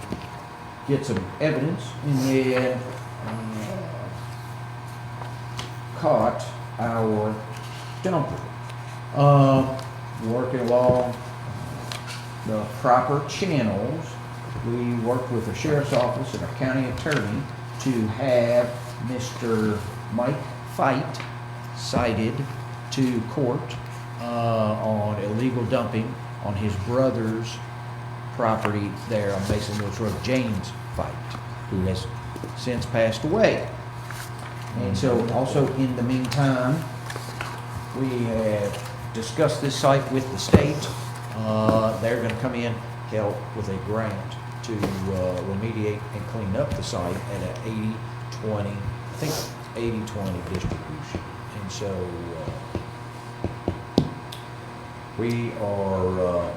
get some evidence, and then caught our dumper. Working along the proper channels, we worked with the sheriff's office and our county attorney to have Mr. Mike Fight cited to court on illegal dumping on his brother's property there on Mason Lewis Road, James Fight, who has since passed away. And so also in the meantime, we have discussed this site with the state. They're going to come in, help with a grant to remediate and clean up the site at an 80-20, I think 80-20 distribution. And so we are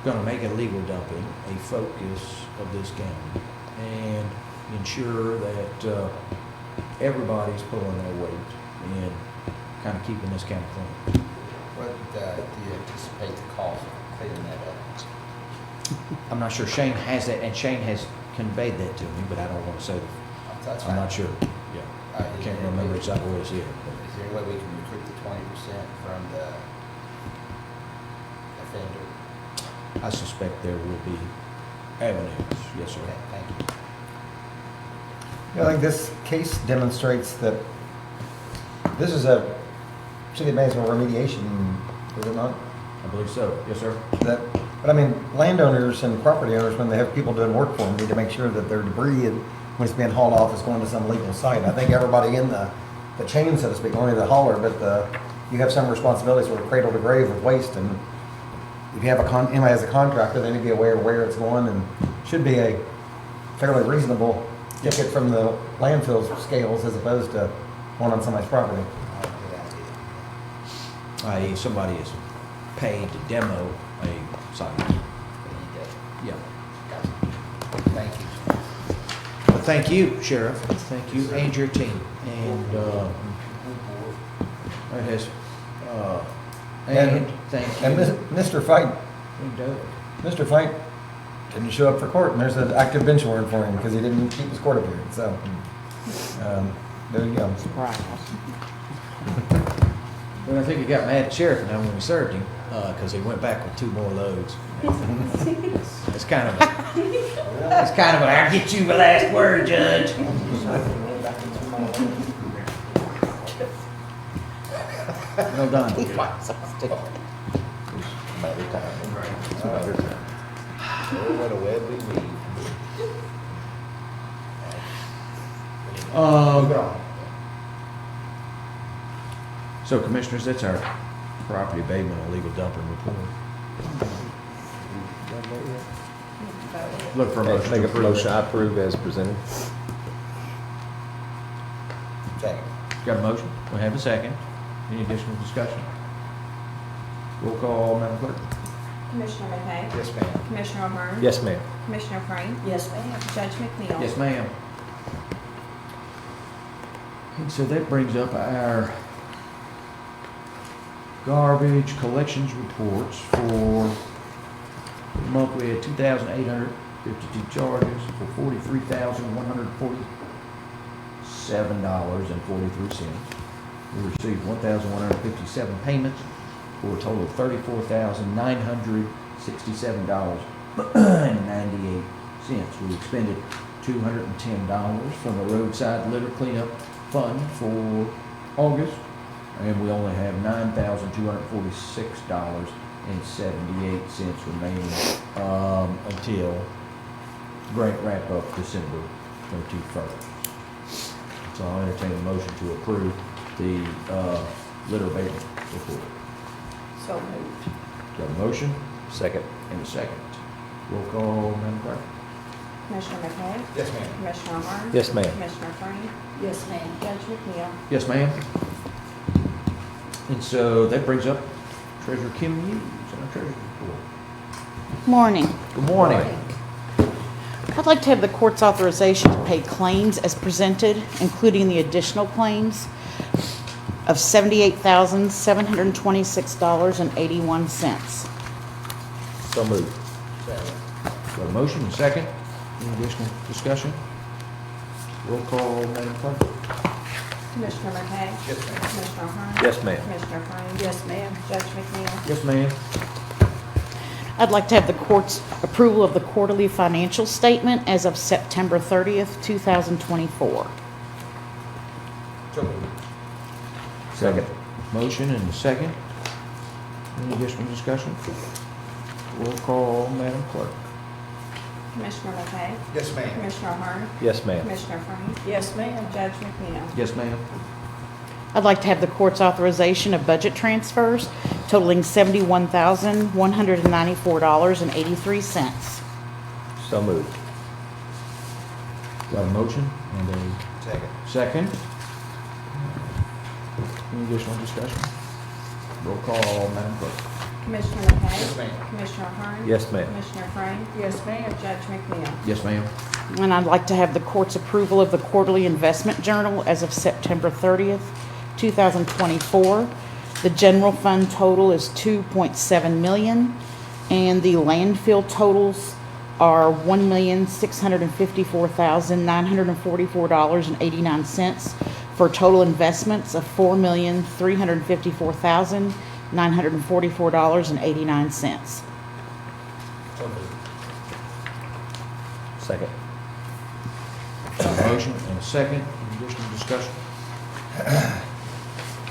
going to make illegal dumping a focus of this county and ensure that everybody's pulling their weight in kind of keeping this county clean. What do you anticipate the cost of cleaning that up? I'm not sure. Shane has that, and Shane has conveyed that to me, but I don't want to say that. That's I'm fine. not sure. Yeah, I can't remember exactly what it's here. Is there any way we can recoup the 20% from the offender? I suspect there will be avenues. Yes, sir. Okay, thank you. I think this case demonstrates that this is a city of Maysville remediation, is it not? I believe so. Yes, sir. But I mean, landowners and property owners, when they have people doing work for them, need to make sure that their debris, when it's being hauled off, is going to some legal site. I think everybody in the chain, so to speak, only the hauler, but you have some responsibilities for cradle to grave with waste. And if you have anybody as a contractor, they need to be aware of where it's going, and should be a fairly reasonable ticket from the landfill scales as opposed to one on somebody's property. I.e., somebody is paid to demo a site. Yeah. Thank you. Well, thank you, Sheriff. Thank you and your team. And that has And thank you. And Mr. Fight, And Doug. Mr. Fight didn't show up for court, and there's an active bench warrant for him because he didn't keep his court appearance, so, there you go. But I think he got mad at Sheriff now when we served him, because he went back with 2 more loads. It's kind of, I'll get you the last word, Judge. Well done. What a web we weave. So Commissioners, that's our property abatement and illegal dumping report. Look for a motion. Make to a approve. motion, I approve as presented. Second. Got a motion? We have a second. Any additional discussion? Roll call, Madam Clerk. Commissioner McKay? Yes, ma'am. Commissioner Ahern? Yes, ma'am. Commissioner Frank? Yes, ma'am. Judge McNeil? Yes, ma'am. And so that brings up our garbage collections reports for the month. We had 2,852 charges for $43,147.43. We received 1,157 payments for a total of $34,967.98. We expended $210 from the roadside litter cleanup fund for August, and we only have $9,246.78 remaining until grant wrap up December 21st. So I'll entertain a motion to approve the litter abatement report. So moved. Got a motion Second. and a second. Roll call, Madam Clerk. Commissioner McKay? Yes, ma'am. Commissioner Ahern? Yes, ma'am. Commissioner Frank? Yes, ma'am. Judge McNeil? Yes, ma'am. And so that brings up Treasurer Kim Hughes and our treasurer's report. Morning. Good morning. I'd like to have the court's authorization to pay claims as presented, including the additional claims of $78,726.81. So moved. Got a motion and a second. Any additional discussion? Roll call, Madam Clerk. Commissioner McKay? Yes, ma'am. Commissioner Ahern? Yes, ma'am. Commissioner Frank? Yes, ma'am. Judge McNeil? Yes, ma'am. I'd like to have the court's approval of the quarterly financial statement as of September 30th, 2024. So moved. Second. Motion and a second. Any additional discussion? Roll call, Madam Clerk. Commissioner McKay? Yes, ma'am. Commissioner Ahern? Yes, ma'am. Commissioner Frank? Yes, ma'am. Judge McNeil? Yes, ma'am. I'd like to have the court's authorization of budget transfers totaling $71,194.83. So moved. Got a motion and a Second. second. Any additional discussion? Roll call, Madam Clerk. Commissioner McKay? Yes, ma'am. Commissioner Ahern? Yes, ma'am. Commissioner Frank? Yes, ma'am. Judge McNeil? Yes, ma'am. And I'd like to have the court's approval of the quarterly investment journal as of September 30th, 2024. The general fund total is $2.7 million, and the landfill totals are $1,654,944.89 for total investments of $4,354,944.89. So moved. Second. Got a motion and a second. Any additional discussion?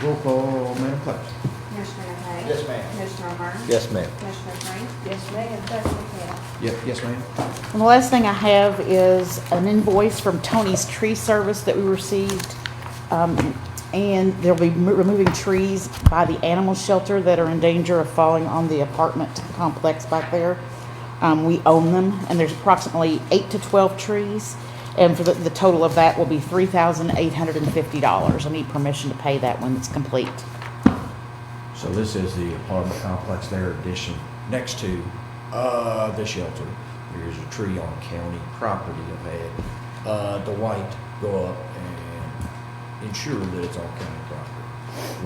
Roll call, Madam Clerk. Commissioner McKay? Yes, ma'am. Commissioner Ahern? Yes, ma'am. Commissioner Frank? Yes, ma'am. Judge McNeil? Yes, ma'am. And the last thing I have is an invoice from Tony's Tree Service that we received. And they'll be removing trees by the animal shelter that are in danger of falling on the apartment complex back there. We own them, and there's approximately 8 to 12 trees. And for the total of that will be $3,850. I need permission to pay that when it's complete. So this is the apartment complex there, addition next to the shelter. There's a tree on county property. I've had Dwight go up and ensure that it's on county property.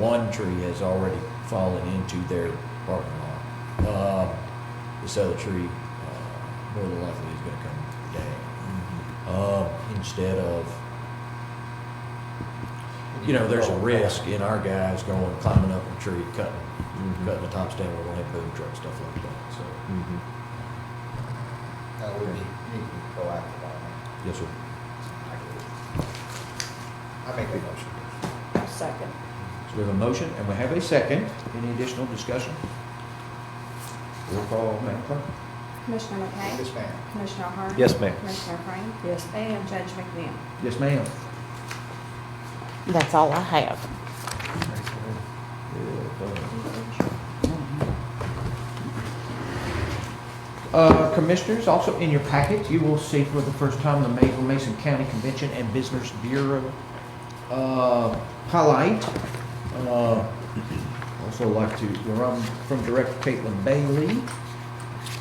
One tree has already falling into their parking lot. This other tree, more than likely is gonna come down. Instead of, there's a risk in our guys climbing up a tree, cutting the tops down, we're gonna have boom truck, stuff like that, so. We need to be proactive on that. Yes, sir. I make a motion. Second. So we have a motion and we have a second. Any additional discussion? Roll call, Madam Clerk. Commissioner McKay? Yes, ma'am. Commissioner Hart? Yes, ma'am. Commissioner Frank? Yes, ma'am. Judge McNeil? Yes, ma'am. That's all I have. Commissioners, also in your packet, you will see for the first time the Maysville Mason County Convention and Business Bureau highlight. Also like to, from Director Caitlin Bailey.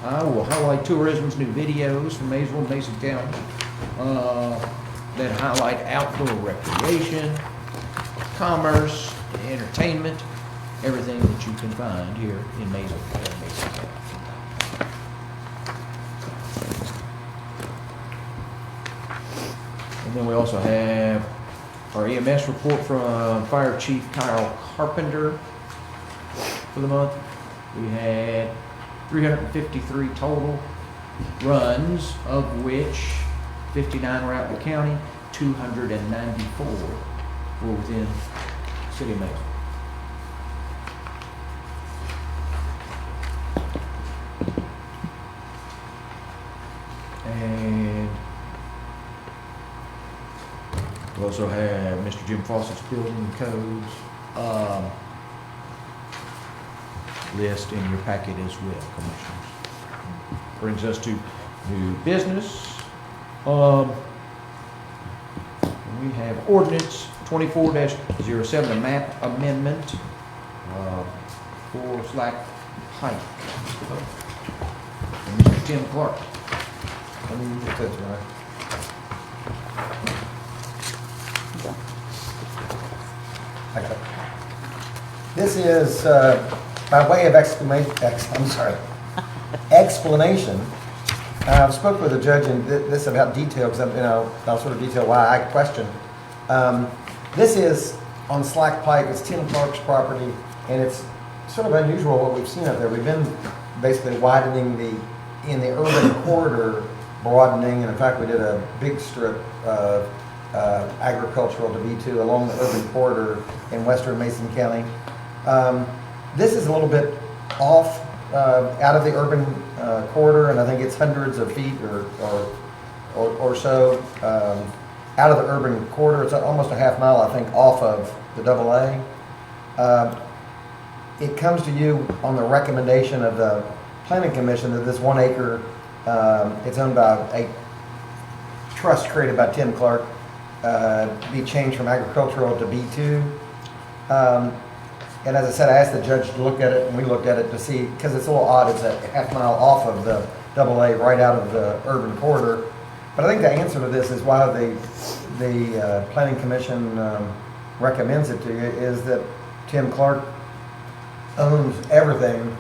I will highlight tourism's new videos from Maysville and Mason County that highlight outdoor recreation, commerce, entertainment, everything that you can find here in Maysville and Mason County. And then we also have our EMS report from Fire Chief Kyle Carpenter for the month. We had 353 total runs, of which 59 were out in the county, 294 were within the city of Maysville. And we also have Mr. Jim Fawcett's building codes list in your packet as well, Commissioners. Brings us to new business. We have ordinance 24-07, a map amendment for Slack Pike. And Mr. Tim Clark. Let me get that right. Okay. This is, by way of explanation, I've spoke with the judge in this about detail, because I'll sort of detail why I question. This is on Slack Pike, it's Tim Clark's property, and it's sort of unusual what we've seen up there. We've been basically widening in the urban corridor, broadening, and in fact we did a big strip of agricultural to B2 along the urban corridor in western Mason County. This is a little bit off, out of the urban corridor, and I think it's hundreds of feet or so out of the urban corridor. It's almost a half mile, I think, off of the AA. It comes to you on the recommendation of the Planning Commission that this 1 acre, it's owned by a trust created by Tim Clark, be changed from agricultural to B2. And as I said, I asked the judge to look at it, and we looked at it to see, because it's a little odd, it's a half mile off of the AA, right out of the urban corridor. But I think the answer to this is why the Planning Commission recommends it to you is that Tim Clark owns everything.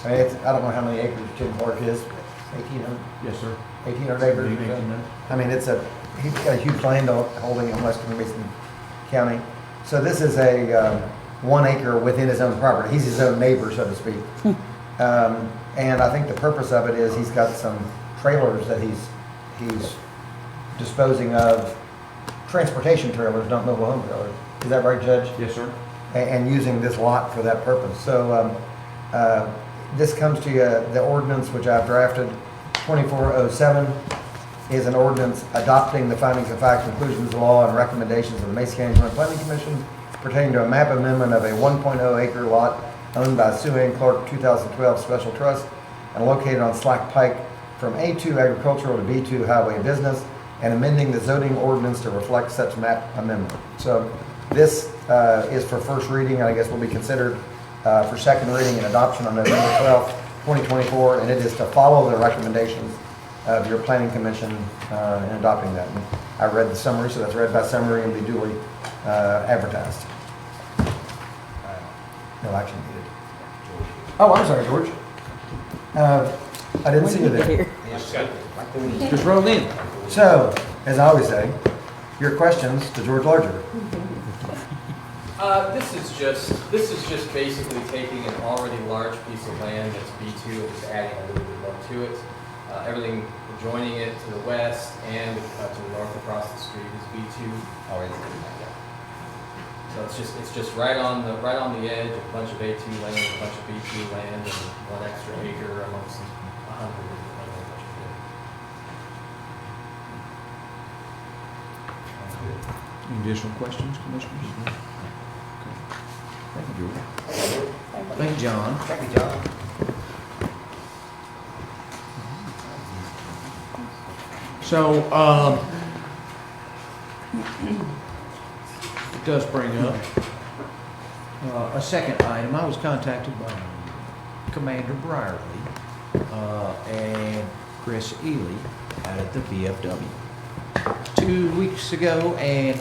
I mean, I don't know how many acres Tim Clark is, 1,800? Yes, sir. 1,800 acres. 1,800. I mean, he's got a huge land holding in western Mason County. So this is a 1 acre within his own property. He's his own neighbor, so to speak. And I think the purpose of it is he's got some trailers that he's disposing of, transportation trailers, not mobile home trailers. Is that right, Judge? Yes, sir. And using this lot for that purpose. So this comes to you, the ordinance which I've drafted, 2407, is an ordinance adopting the findings of fact, conclusions of law, and recommendations of the Mason County Joint Planning Commission pertaining to a map amendment of a 1.0 acre lot owned by Sue Ann Clark 2012 Special Trust and located on Slack Pike from A2 agricultural to B2 highway business, and amending the zoning ordinance to reflect such map amendment. So this is for first reading, and I guess will be considered for second reading and adoption on November 12th, 2024, and it is to follow the recommendations of your Planning Commission in adopting that. And I read the summary, so that's read by summary and be duly advertised. No action needed. Oh, I'm sorry, George. I didn't see you there. Just roll in. So, as I always say, your questions to George Larger. This is just basically taking an already large piece of land that's B2 and just adding a little bit more to it. Everything adjoining it to the west and to the north across the street is B2. Already like that. So it's just right on the edge, a bunch of A2 land, a bunch of B2 land, and one extra acre amongst 100. Any additional questions, Commissioners? Okay. Thank you, George. Thank you, John. Thank you, John. So, it does bring up a second item. I was contacted by Commander Brierly and Chris Ely out at the VFW 2 weeks ago, and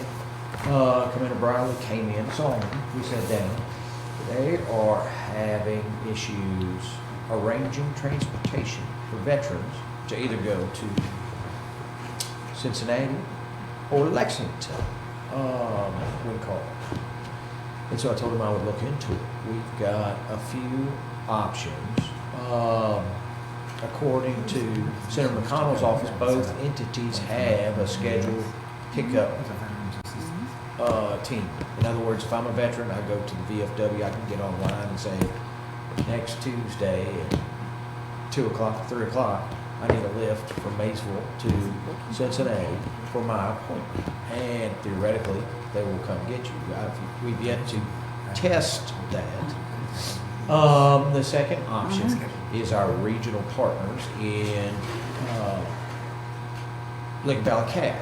Commander Brierly came in, saw me, we sat down. They are having issues arranging transportation for veterans to either go to Cincinnati or Lexington, Wincall. And so I told him I would look into it. We've got a few options. According to Senator McConnell's office, both entities have a scheduled pickup team. In other words, if I'm a veteran, I go to the VFW, I can get online and say, next Tuesday at 2 o'clock, 3 o'clock, I need a lift from Maysville to Cincinnati for my appointment. And theoretically, they will come get you. We've yet to test that. The second option is our regional partners in Lincoln Valley Cap.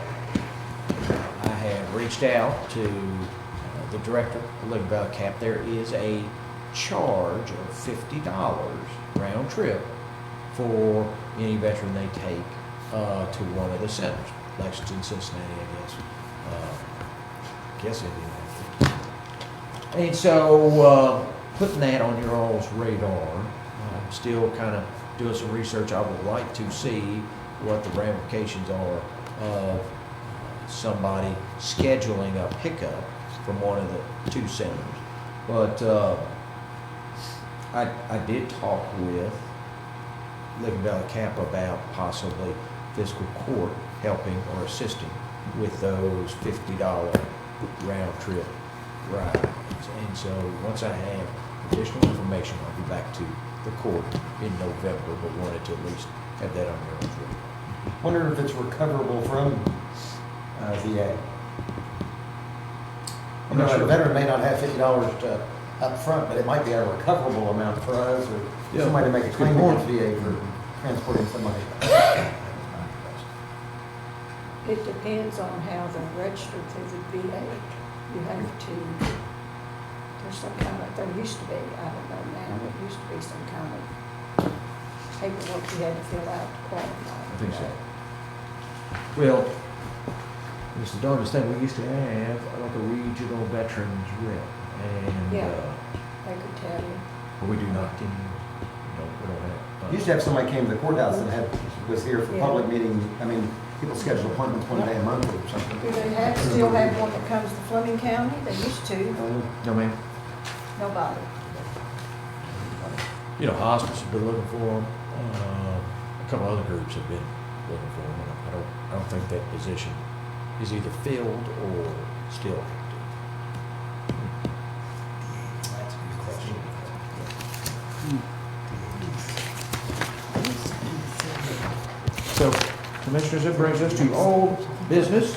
I have reached out to the director of Lincoln Valley Cap. There is a charge of $50 round trip for any veteran they take to one of the centers, Lexington, Cincinnati, I guess Indianapolis. And so putting that on your all's radar, I'm still kind of doing some research. I would like to see what the ramifications are of somebody scheduling a pickup from one of the two centers. But I did talk with Lincoln Valley Cap about possibly fiscal court helping or assisting with those $50 round trip rides. And so once I have additional information, I'll be back to the court in November, but wanted to at least have that on your own radar. Wonder if it's recoverable from VA. I'm not sure. A veteran may not have $50 up front, but it might be a recoverable amount for us or somebody to make a claim against VA for transporting somebody. It depends on how they're registered through the VA. You have to, there's some kind of, there used to be, I don't know now, there used to be some kind of paperwork you had to fill out to qualify. I think so. Well, it's the darndest thing. We used to have like a regional veterans rep, and Yeah, they could tell you. but we do not anymore. No, we don't have. Used to have somebody came to the courthouse and was here for Yeah. public meeting. I mean, people schedule appointments one day a month or something. Do they still have one that comes to Fleming County? They used to. No, ma'am. Nobody. You know, hospice have been looking for them. A couple other groups have been looking for them. I don't think that position is either filled or still active. That's a good question. So, Commissioners, that brings us to old business.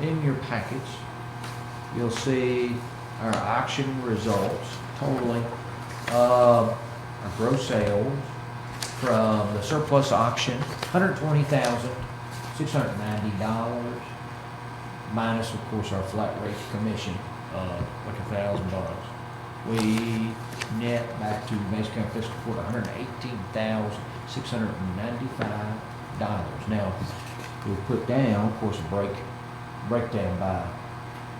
In your packets, you'll see our auction results totaling our gross sales from the surplus auction, $120,690, minus, of course, our flat rate commission, like $1,000. We net back to Mason County Fiscal Court $118,695. Now, we'll put down, of course, a breakdown by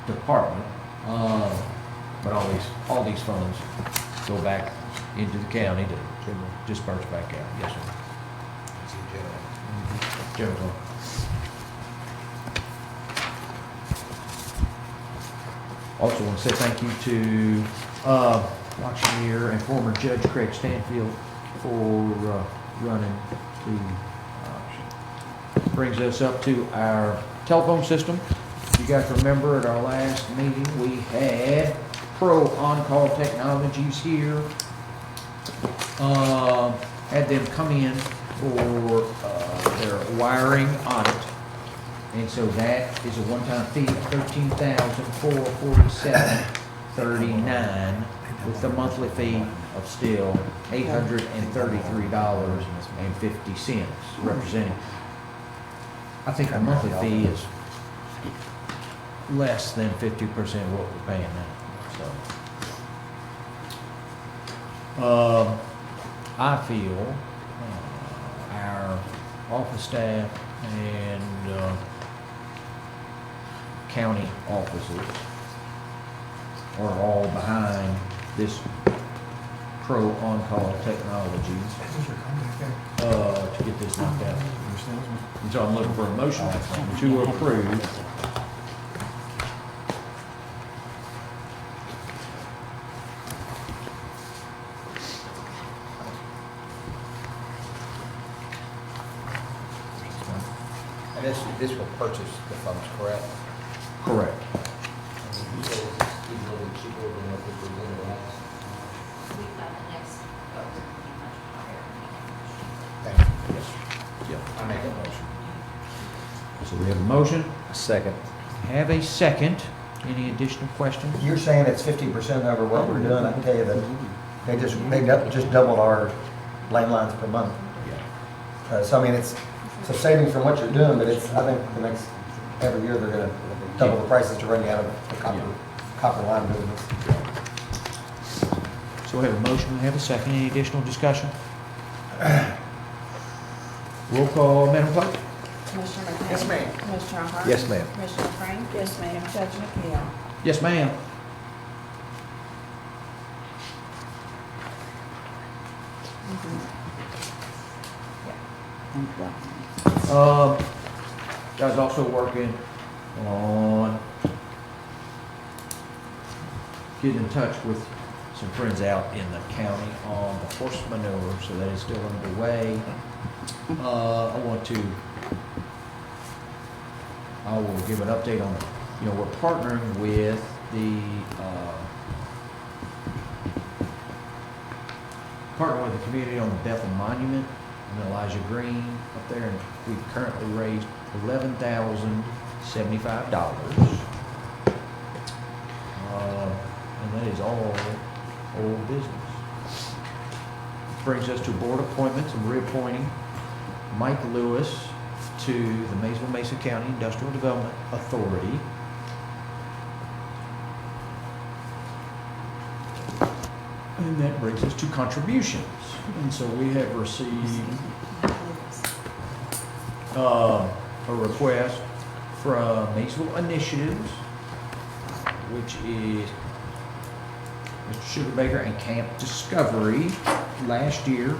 department. But all these funds go back into the county to disperse back out. Yes, sir. General fund. Also want to say thank you to auctioneer and former Judge Craig Stanfield for running the auction. Brings us up to our telephone system. You guys remember at our last meeting, we had Pro On-Call Technologies here. Had them come in for their wiring audit. And so that is a one-time fee of $13,447.39 with the monthly fee of still $833.50 representing. I think the monthly fee is less than 50% of what we're paying now, so. I feel our office staff and county offices are all behind this Pro On-Call Technologies to get this knocked out. And so I'm looking for a motion to approve. And this will purchase the funds, correct? Correct. You said it's even a little cheaper than what we presented last. We've got the next vote to be much higher. Thank you. Yes. Yep. I make that motion. So we have a motion, A second. have a second. Any additional questions? You're saying it's 50% over what we're doing. I can tell you that they just doubled our landlines per month. So I mean, it's a savings from what you're doing, but it's, I think the next, every year they're gonna double the prices to run you out of the copper line business. So we have a motion, we have a second. Any additional discussion? Roll call, Madam Clerk? Commissioner McKay? Yes, ma'am. Commissioner Hart? Yes, ma'am. Commissioner Frank? Yes, ma'am. Judge McNeil? Yes, ma'am. Guys also working on getting in touch with some friends out in the county on the horse manure, so that is still underway. I will give an update on, we're partnering with the community on the Bethel Monument and Elijah Green up there, and we've currently raised $11,075. And that is all old business. Brings us to board appointments and reappointing Mike Lewis to the Maysville Mason County Industrial Development Authority. And that brings us to contributions. And so we have received a request from Maysville Initiatives, which is Mr. Sugarbaker and Camp Discovery. Last year,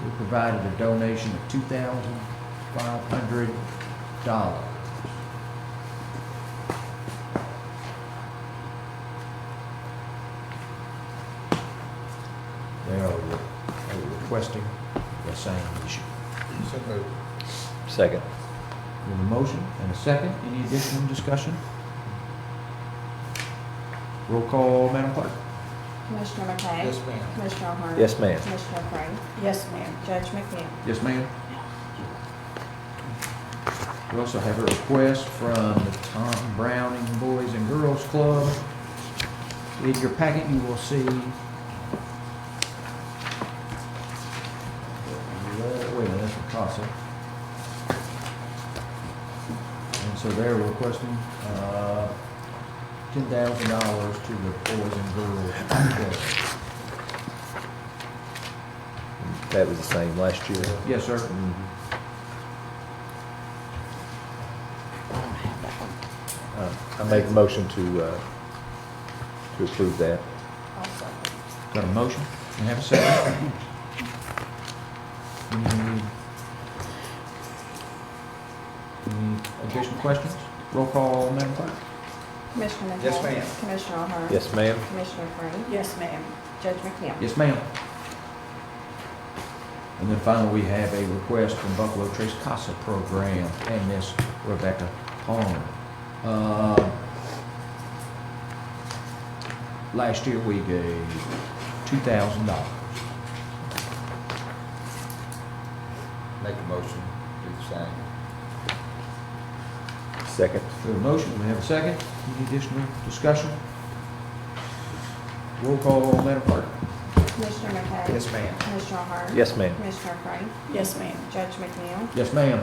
we provided a donation of $2,500. They are requesting the same issue. So moved. Second. We have a motion and a second. Any additional discussion? Roll call, Madam Clerk. Commissioner McKay? Yes, ma'am. Commissioner Hart? Yes, ma'am. Commissioner Frank? Yes, ma'am. Judge McNeil? Yes, ma'am. We also have a request from the Tom Browning Boys and Girls Club. In your packet, you will see. Wait a minute, that's Picasso. And so they're requesting $10,000 to the Boys and Girls Club. That was the same last year. Yes, sir. I make a motion to approve that. Got a motion? And have a second? Any additional questions? Roll call, Madam Clerk. Commissioner McKay? Yes, ma'am. Commissioner O'Hara? Yes, ma'am. Commissioner Crane? Yes, ma'am. Judge McNeil? Yes, ma'am. And then finally, we have a request from Buffalo Trace Casa Program and Miss Rebecca Palmer. Last year, we gave $2,000. Make a motion, do the same. Second. We have a motion, we have a second. Any additional discussion? Roll call, Madam Clerk. Commissioner McKay? Yes, ma'am. Commissioner O'Hara? Yes, ma'am. Commissioner Crane? Yes, ma'am. Judge McNeil? Yes, ma'am.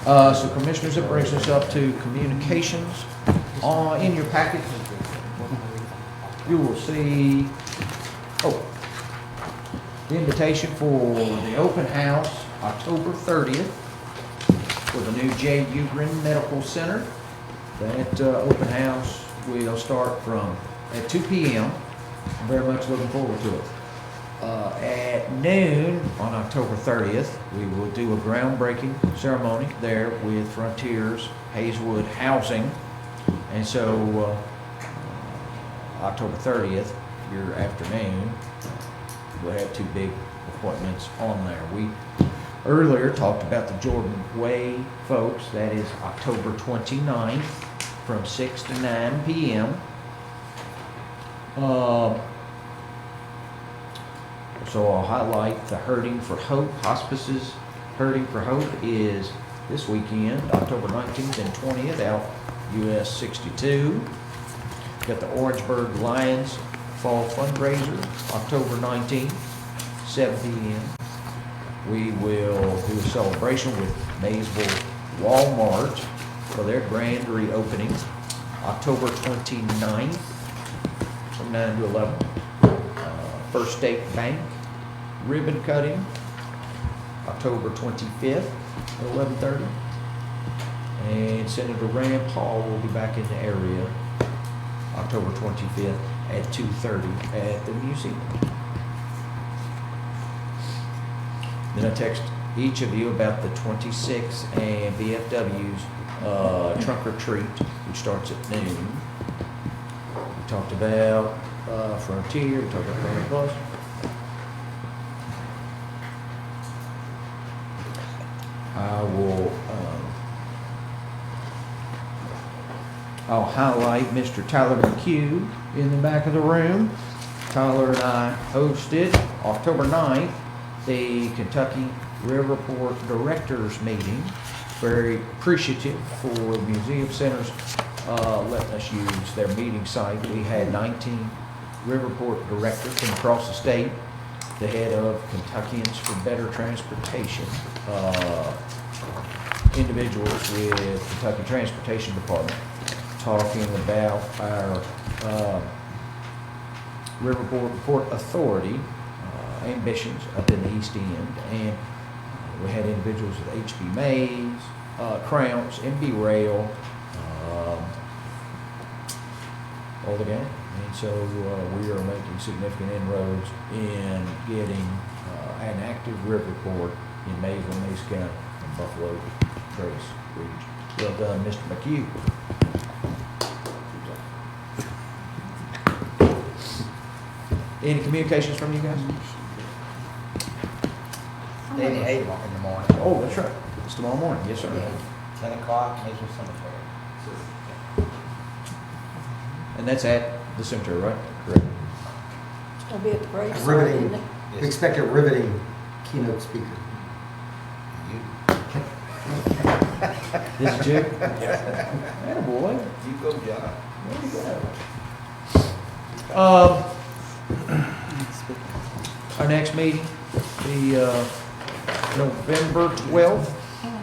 So Commissioners, it brings us up to communications. In your packet, you will see, the invitation for the open house, October 30th, for the new J. Ugrin Medical Center. That open house will start at 2 p.m. I'm very much looking forward to it. At noon on October 30th, we will do a groundbreaking ceremony there with Frontiers Hazelwood Housing. And so, October 30th, your afternoon, we'll have two big appointments on there. We earlier talked about the Jordan Way folks. That is October 29th from 6 to 9 p.m. So I'll highlight the Hurting for Hope. Hospice's Hurting for Hope is this weekend, October 19th and 20th, out US 62. Got the Orangeburg Lions Fall Fundraiser, October 19th, 7 p.m. We will do a celebration with Maysville Walmart for their grand reopening, October 29th, from 9 to 11. First State Bank ribbon cutting, October 25th at 11:30. And Senator Rand Paul will be back in the area October 25th at 2:30 at the museum. Then I text each of you about the 26 and VFW's trunk or treat, which starts at noon. We talked about Frontier, we talked about Family Plus. I'll highlight Mr. Tyler McHugh in the back of the room. Tyler and I hosted October 9th the Kentucky Riverport Directors Meeting. Very appreciative for museum centers letting us use their meeting site. We had 19 Riverport directors from across the state, the head of Kentuckians for Better Transportation, individuals with Kentucky Transportation Department, talking about our Riverport Port Authority ambitions up in the East End. And we had individuals with HB Mays, Crounce, MB Rail, all the gang. And so we are making significant inroads in getting an active Riverport in Maysville, Mays County, and Buffalo Trace region. Well done, Mr. McHugh. Any communications from you guys? Danny Avon in the morning. Oh, that's right. It's tomorrow morning. Yes, sir. 10 o'clock, Maysville Cemetery. And that's at the cemetery, right? Correct. It's gonna be at the graveside, Riveting, isn't it? we expect a riveting keynote speaker. This is Jim? Yes. Attaboy. You go, John. There you go. Our next meeting, the November 12th,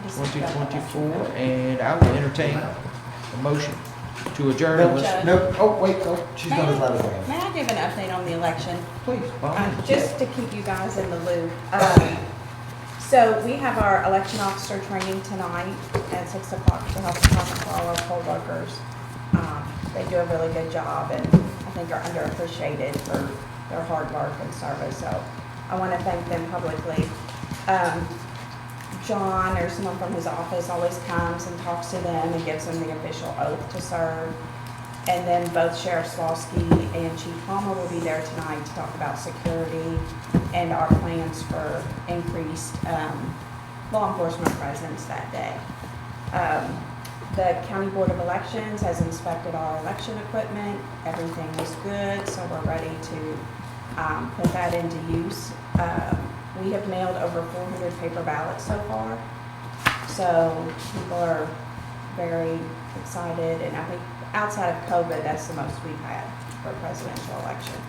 2024, and I will entertain a motion to adjourn. Nope. Oh, wait, oh, she's May got his I- letter hand. May I give an update on the election? Please, by all means. Just to keep you guys in the loop. So we have our election officer training tonight at 6 o'clock to help for all our poll workers. They do a really good job and I think are underappreciated for their hard work and service. So I want to thank them publicly. John or someone from his office always comes and talks to them and gives them the official oath to serve. And then both Sheriff Swalski and Chief Palmer will be there tonight to talk about security and our plans for increased law enforcement presence that day. The County Board of Elections has inspected our election equipment. Everything was good, so we're ready to put that into use. We have mailed over 400 paper ballots so far. So people are very excited, and I think outside of COVID, that's the most we've had for a presidential election.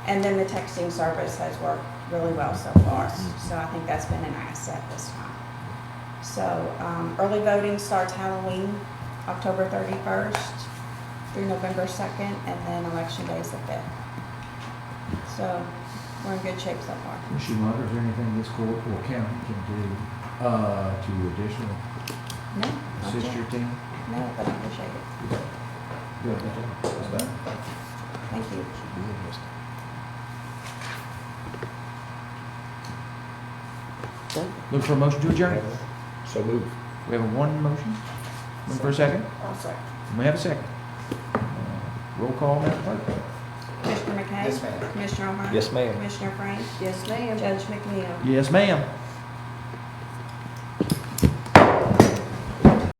And then the texting service has worked really well so far, so I think that's been an asset this time. So early voting starts Halloween, October 31st through November 2nd, and then election day is the 5th. So we're in good shape so far. Ms. Schumacher, is there anything this court or county can do to additionally No, assist your team? no, but I appreciate it. Good, good job. Thank you. Look for a motion to adjourn. So moved. We have a one motion. Look for a second. I'll second. We have a second. Roll call, Madam Clerk. Commissioner McKay? Yes, ma'am. Commissioner O'Hara? Yes, ma'am. Commissioner Frank? Yes, ma'am. Judge McNeil? Yes, ma'am.